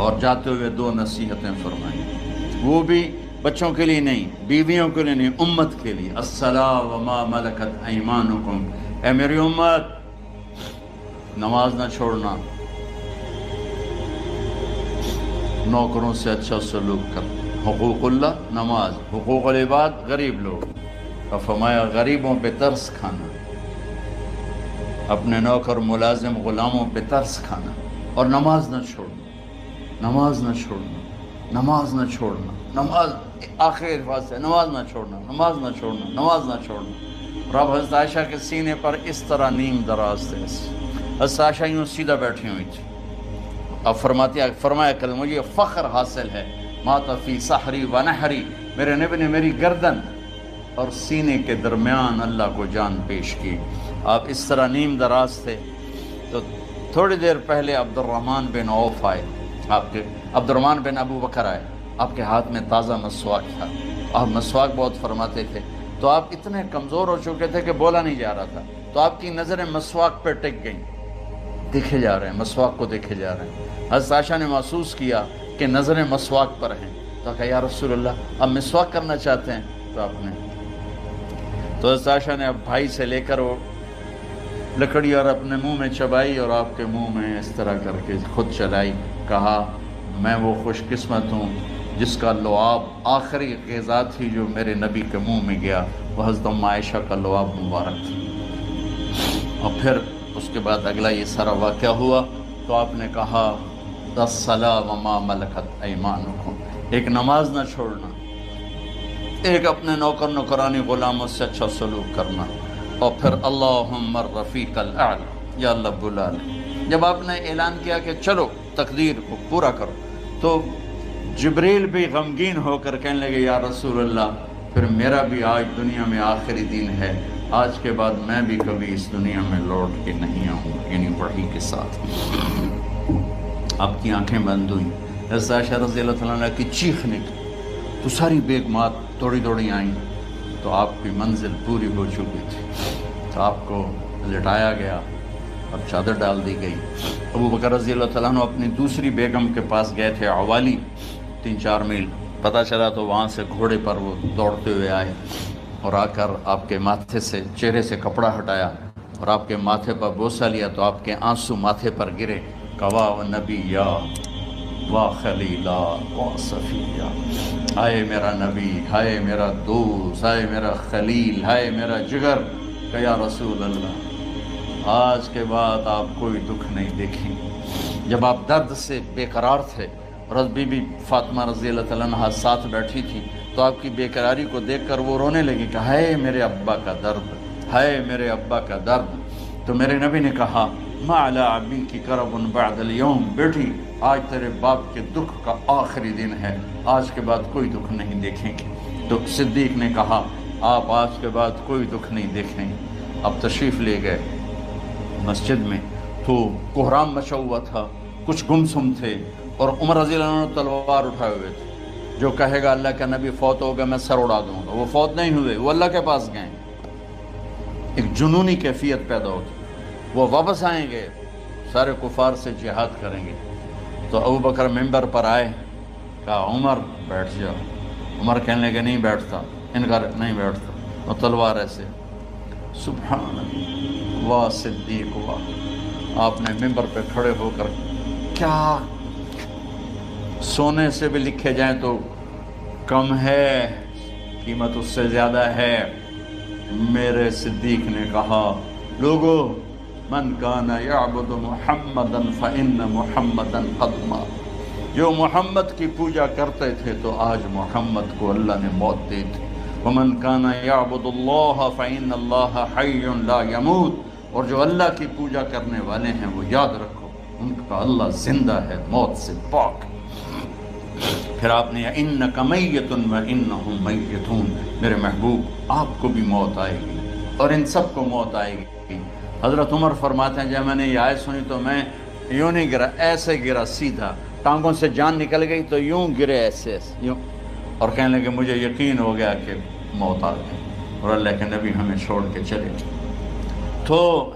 اور جاتے ہوئے دو نصیحتیں فرمائیں، وہ بھی بچوں کے لیے نہیں، بیویوں کے لیے نہیں، امت کے لیے۔ الصلاۃ وما ملکت ایمانکم، اے میری امت نماز نہ چھوڑنا، نوکروں سے اچھا سلوک کر، حقوق اللہ نماز، حقوق العباد غریب لوگ، اور فرمایا غریبوں پہ ترس کھانا، اپنے نوکر ملازم غلاموں پہ ترس کھانا، اور نماز نہ چھوڑنا، نماز نہ چھوڑنا، نماز نہ چھوڑنا، نماز آخر الفاظ ہے، نماز نہ چھوڑنا، نماز نہ چھوڑنا، نماز نہ چھوڑنا۔ رب حضرت عائشہ کے سینے پر اس طرح نیم دراز تھے، حضرت عائشہ یوں سیدھا بیٹھی ہوئی تھی، اب فرمایا کہ مجھے فخر حاصل ہے، مات فی سحری و نحری، میرے نبی نے میری گردن اور سینے کے درمیان اللہ کو جان پیش کی۔ آپ اس طرح نیم دراز تھے تو تھوڑی دیر پہلے عبد الرحمن بن عوف آئے، عبد الرحمن بن ابو بکر آئے، آپ کے ہاتھ میں تازہ مسواک تھا، آپ مسواک بہت فرماتے تھے، تو آپ اتنے کمزور ہو چکے تھے کہ بولا نہیں جا رہا تھا، تو آپ کی نظریں مسواک پہ ٹک گئیں، دیکھے جا رہے ہیں، مسواک کو دیکھے جا رہے ہیں۔ حضرت عائشہ نے محسوس کیا کہ نظریں مسواک پر ہیں، تو کہا یا رسول اللہ اب مسواک کرنا چاہتے ہیں، تو آپ نے تو حضرت عائشہ نے اب بھائی سے لے کر وہ لکڑی اور اپنے منہ میں چبائی، اور آپ کے منہ میں اس طرح کر کے خود چلائی، کہا میں وہ خوش قسمت ہوں جس کا لعاب آخری غذا تھی جو میرے نبی کے منہ میں گیا، وہ حضرت ام عائشہ کا لعاب مبارک تھا۔ اور پھر اس کے بعد اگلا یہ سارا واقعہ ہوا، تو آپ نے کہا الصلاۃ وما ملکت ایمانکم، ایک نماز نہ چھوڑنا، ایک اپنے نوکر نوکرانی غلاموں سے اچھا سلوک کرنا، اور پھر اللہم الرفیق الاعلی، یا اللہ بلا لے۔ جب آپ نے اعلان کیا کہ چلو تقدیر کو پورا کرو، تو جبریل بھی غمگین ہو کر کہنے لگے یا رسول اللہ پھر میرا بھی آج دنیا میں آخری دن ہے، آج کے بعد میں بھی کبھی اس دنیا میں لوٹ کے نہیں آؤں گا، یعنی وحی کے ساتھ۔ آپ کی آنکھیں بند ہوئیں، حضرت عائشہ رضی اللہ تعالیٰ عنہ کی چیخ نکلی تو ساری بیگمات دوڑی دوڑی آئیں، تو آپ کی منزل پوری ہو چکی تھی، تو آپ کو لٹایا گیا اور چادر ڈال دی گئی۔ ابو بکر رضی اللہ تعالیٰ عنہ اپنی دوسری بیگم کے پاس گئے تھے، عوالی، 3-4 میل، پتہ چلا تو وہاں سے گھوڑے پر وہ دوڑتے ہوئے آئے اور آ کر آپ کے ماتھے سے، چہرے سے کپڑا ہٹایا اور آپ کے ماتھے پر بوسہ لیا تو آپ کے آنسو ماتھے پر گرے۔ کوا و نبیا و خلیلا و صفیہ، ہائے میرا نبی، ہائے میرا دوست، ہائے میرا خلیل، ہائے میرا جگر، کہ یا رسول اللہ آج کے بعد آپ کوئی دکھ نہیں دیکھیں گے۔ جب آپ درد سے بے قرار تھے اور بی بی فاطمہ رضی اللہ تعالیٰ عنہ ساتھ بیٹھی تھی تو آپ کی بے قراری کو دیکھ کر وہ رونے لگی کہ ہائے میرے ابا کا درد، ہائے میرے ابا کا درد۔ تو میرے نبی نے کہا ما علی ابیکی کرب بعد اليوم، بیٹی آج تیرے باپ کے دکھ کا آخری دن ہے، آج کے بعد کوئی دکھ نہیں دیکھیں گے۔ تو صدیق نے کہا آپ آج کے بعد کوئی دکھ نہیں دیکھیں گے۔ اب تشریف لے گئے مسجد میں تو کوہرام مچا ہوا تھا، کچھ گمسم تھے اور عمر رضی اللہ عنہ تلوار اٹھائے ہوئے تھے، جو کہے گا اللہ کا نبی فوت ہو گیا میں سر اڑا دوں گا، وہ فوت نہیں ہوئے، وہ اللہ کے پاس گئے۔ ایک جنونی کیفیت پیدا ہوتی، وہ واپس آئیں گے، سارے کفار سے جہاد کریں گے۔ تو ابو بکر ممبر پر آئے، کہا عمر بیٹھ جاؤ۔ عمر کہنے لگے نہیں بیٹھتا، انکار نہیں بیٹھتا، اور تلوار ایسے، سبحان اللہ، واہ صدیق واہ۔ آپ نے ممبر پہ کھڑے ہو کر، کیا سونے سے بھی لکھے جائیں تو کم ہے، قیمت اس سے زیادہ ہے۔ میرے صدیق نے کہا لوگو من کان یعبد محمدا فإن محمدا قد مات، جو محمد کی پوجا کرتے تھے تو آج محمد کو اللہ نے موت دی تھی۔ ومن کان یعبد اللہ فإن اللہ حی لا یموت، اور جو اللہ کی پوجا کرنے والے ہیں وہ یاد رکھو ان کا اللہ زندہ ہے، موت سے پاک۔ پھر آپ نے انک میت وانہم میتون، میرے محبوب آپ کو بھی موت آئے گی اور ان سب کو موت آئے گی۔ حضرت عمر فرماتے ہیں جب میں نے یہ آیت سنی تو میں یوں نہیں گرا، ایسے گرا سیدھا، ٹانگوں سے جان نکل گئی تو یوں گرے ایسے ایسے یوں، اور کہنے لگے مجھے یقین ہو گیا کہ موت آ گئی اور اللہ کے نبی ہمیں چھوڑ کے چلے گئے۔ تو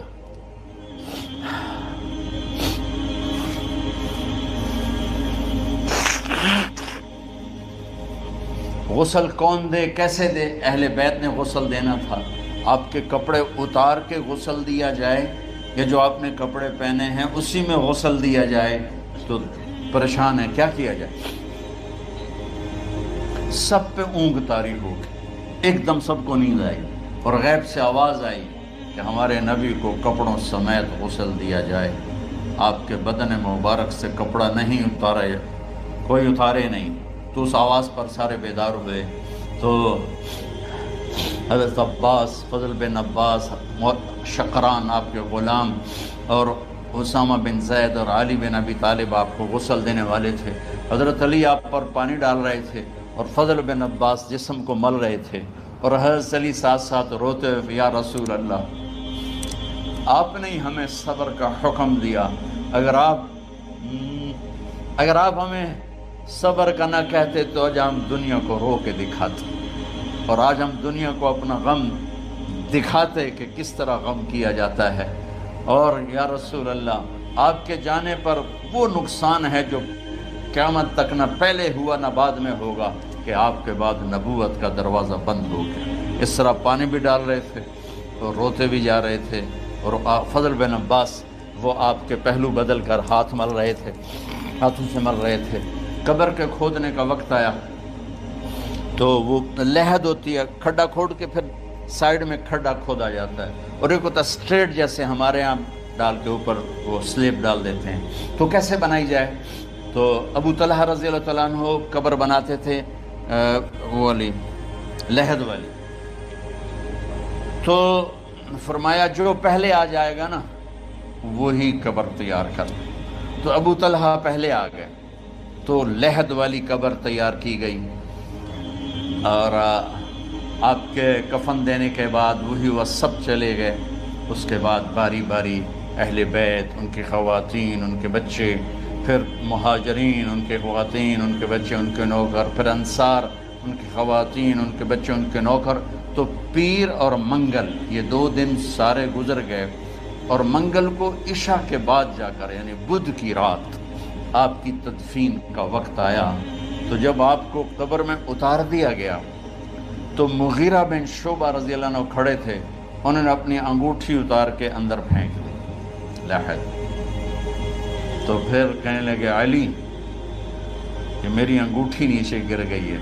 غسل کون دے، کیسے دے؟ اہل بیت نے غسل دینا تھا۔ آپ کے کپڑے اتار کے غسل دیا جائے یا جو آپ نے کپڑے پہنے ہیں اسی میں غسل دیا جائے؟ تو پریشان ہے، کیا کیا جائے؟ سب پہ اونگ طاری ہو گئی، ایک دم سب کو نیند آئی اور غیب سے آواز آئی کہ ہمارے نبی کو کپڑوں سمیت غسل دیا جائے۔ آپ کے بدن مبارک سے کپڑا نہیں اتارے، کوئی اتارے نہیں۔ تو اس آواز پر سارے بیدار ہوئے۔ تو حضرت عباس، فضل بن عباس، شقران آپ کے غلام، اور اسامہ بن زید اور علی بن ابی طالب آپ کو غسل دینے والے تھے۔ حضرت علی آپ پر پانی ڈال رہے تھے اور فضل بن عباس جسم کو مل رہے تھے، اور حضرت علی ساتھ ساتھ روتے ہوئے یا رسول اللہ آپ نے ہمیں صبر کا حکم دیا، اگر آپ ہمیں صبر کا نہ کہتے تو آج ہم دنیا کو رو کے دکھاتے، اور آج ہم دنیا کو اپنا غم دکھاتے کہ کس طرح غم کیا جاتا ہے۔ اور یا رسول اللہ آپ کے جانے پر وہ نقصان ہے جو قیامت تک نہ پہلے ہوا نہ بعد میں ہوگا، کہ آپ کے بعد نبوت کا دروازہ بند ہو گیا۔ اس طرح پانی بھی ڈال رہے تھے اور روتے بھی جا رہے تھے، اور فضل بن عباس وہ آپ کے پہلو بدل کر ہاتھ مل رہے تھے، ہاتھوں سے مل رہے تھے۔ قبر کے کھودنے کا وقت آیا تو وہ لحد ہوتی ہے، کھڈا کھود کے پھر سائیڈ میں کھڈا کھودا جاتا ہے، اور ایک ہوتا اسٹریٹ جیسے ہمارے ہاں ڈال کے اوپر وہ سلیب ڈال دیتے ہیں۔ تو کیسے بنائی جائے؟ تو ابو طلحہ رضی اللہ تعالیٰ عنہ قبر بناتے تھے وہ والی لحد والی، تو فرمایا جو پہلے آ جائے گا نا وہی قبر تیار کر۔ تو ابو طلحہ پہلے آ گئے تو لحد والی قبر تیار کی گئی، اور آپ کے کفن دینے کے بعد وہی وہ سب چلے گئے. اس کے بعد باری باری اہل بیت، ان کی خواتین، ان کے بچے، پھر مہاجرین، ان کے خواتین، ان کے بچے، ان کے نوکر، پھر انصار، ان کی خواتین، ان کے بچے، ان کے نوکر. تو پیر اور منگل یہ 2 دن سارے گزر گئے، اور منگل کو عشاء کے بعد جا کر یعنی بدھ کی رات آپ کی تدفین کا وقت آیا. تو جب آپ کو قبر میں اتار دیا گیا تو مغیرہ بن شعبہ رضی اللہ عنہ کھڑے تھے، انہوں نے اپنی انگوٹھی اتار کے اندر پھینک دی لاحد. تو پھر کہنے لگے علی کہ میری انگوٹھی نیچے گر گئی ہے،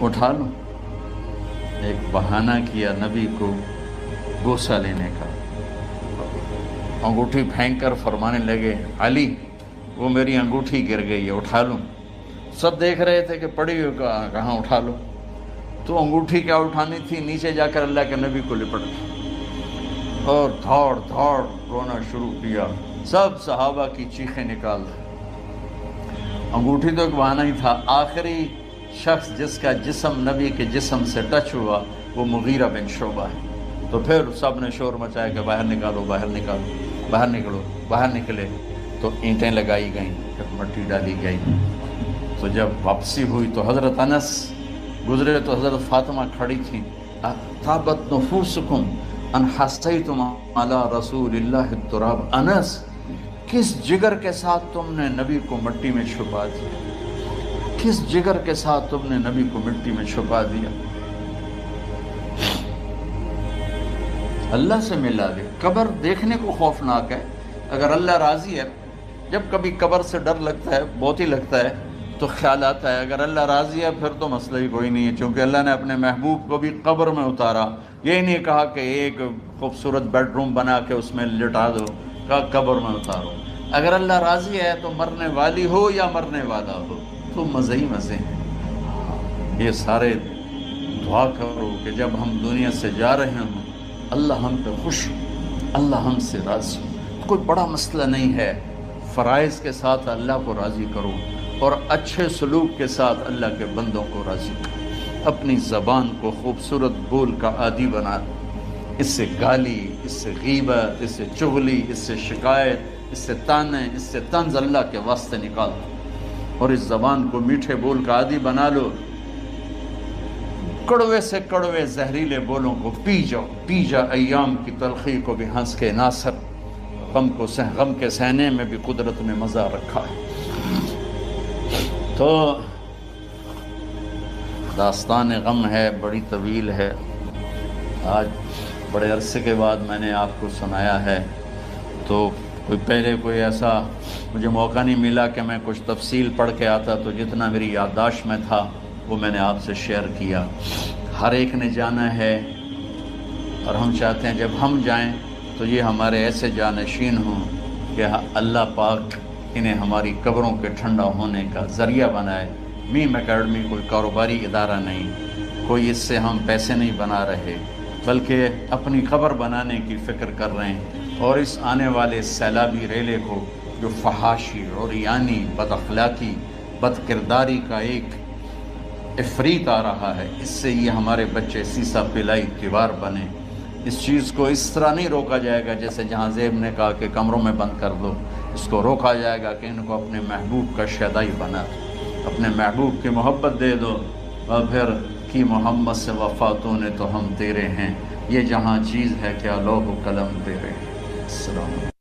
اٹھا لوں. ایک بہانہ کیا نبی کو بوسہ لینے کا، انگوٹھی پھینک کر فرمانے لگے علی وہ میری انگوٹھی گر گئی ہے، اٹھا لوں. سب دیکھ رہے تھے کہ پڑی ہوئی کہاں اٹھا لو. تو انگوٹھی کیا اٹھانی تھی، نیچے جا کر اللہ کے نبی کو لپٹ گئی اور دھاڑ دھاڑ رونا شروع کیا. سب صحابہ کی چیخیں نکال دی. انگوٹھی تو ایک بہانہ ہی تھا. آخری شخص جس کا جسم نبی کے جسم سے ٹچ ہوا وہ مغیرہ بن شعبہ ہے. تو پھر سب نے شور مچایا کہ باہر نکالو، باہر نکالو، باہر نکلو. باہر نکلے تو اینٹیں لگائی گئیں، پھر مٹی ڈالی گئی. تو جب واپسی ہوئی تو حضرت انس گزرے تو حضرت فاطمہ کھڑی تھیں. طابت نفوسکم ان حسیتم علی رسول اللہ التراب. انس کس جگر کے ساتھ تم نے نبی کو مٹی میں چھپا دیا، کس جگر کے ساتھ تم نے نبی کو مٹی میں چھپا دیا. اللہ سے ملا دے. قبر دیکھنے کو خوفناک ہے، اگر اللہ راضی ہے. جب کبھی قبر سے ڈر لگتا ہے، بہت ہی لگتا ہے، تو خیال آتا ہے اگر اللہ راضی ہے پھر تو مسئلہ ہی کوئی نہیں ہے، چونکہ اللہ نے اپنے محبوب کو بھی قبر میں اتارا. یہ نہیں کہا کہ ایک خوبصورت بیڈ روم بنا کے اس میں لٹا دو، کہا قبر میں اتارو. اگر اللہ راضی ہے تو مرنے والی ہو یا مرنے والا ہو تو مزے ہی مزے ہیں. یہ سارے دعا کرو کہ جب ہم دنیا سے جا رہے ہوں اللہ ہم پہ خوش ہو، اللہ ہم سے راضی ہو. کوئی بڑا مسئلہ نہیں ہے. فرائض کے ساتھ اللہ کو راضی کرو اور اچھے سلوک کے ساتھ اللہ کے بندوں کو راضی کرو. اپنی زبان کو خوبصورت بول کا عادی بنا دو. اس سے گالی، اس سے غیبت، اس سے چغلی، اس سے شکایت، اس سے تانے، اس سے طنز اللہ کے واسطے نکال دو اور اس زبان کو میٹھے بول کا عادی بنا لو. کڑوے سے کڑوے زہریلے بولوں کو پی جاؤ، پی جا ایام کی تلخی کو بھی ہنس کے ناصر. غم کے سہنے میں بھی قدرت نے مزہ رکھا ہے. تو داستان غم ہے، بڑی طویل ہے. آج بڑے عرصے کے بعد میں نے آپ کو سنایا ہے. تو پہلے کوئی ایسا مجھے موقع نہیں ملا کہ میں کچھ تفصیل پڑھ کے آتا، تو جتنا میری یادداشت میں تھا وہ میں نے آپ سے شیئر کیا. ہر ایک نے جانا ہے اور ہم چاہتے ہیں جب ہم جائیں تو یہ ہمارے ایسے جانشین ہوں کہ اللہ پاک انہیں ہماری قبروں کے ٹھنڈا ہونے کا ذریعہ بنائے. میم اکیڈمی کوئی کاروباری ادارہ نہیں، کوئی اس سے ہم پیسے نہیں بنا رہے، بلکہ اپنی قبر بنانے کی فکر کر رہے ہیں. اور اس آنے والے سیلابی ریلے کو جو فحاشی، عریانی، بد اخلاقی، بد کرداری کا ایک افریت آ رہا ہے، اس سے یہ ہمارے بچے سیسا پلائی دیوار بنے. اس چیز کو اس طرح نہیں روکا جائے گا جیسے جہاں زیب نے کہا کہ کمروں میں بند کر دو. اس کو روکا جائے گا کہ ان کو اپنے محبوب کا شیدائی بنا دو، اپنے محبوب کی محبت دے دو. اور پھر کی محمد سے وفاتوں نے تو ہم تیرے ہیں، یہ جہاں چیز ہے کیا لوح و قلم تیرے ہیں. السلام علیکم.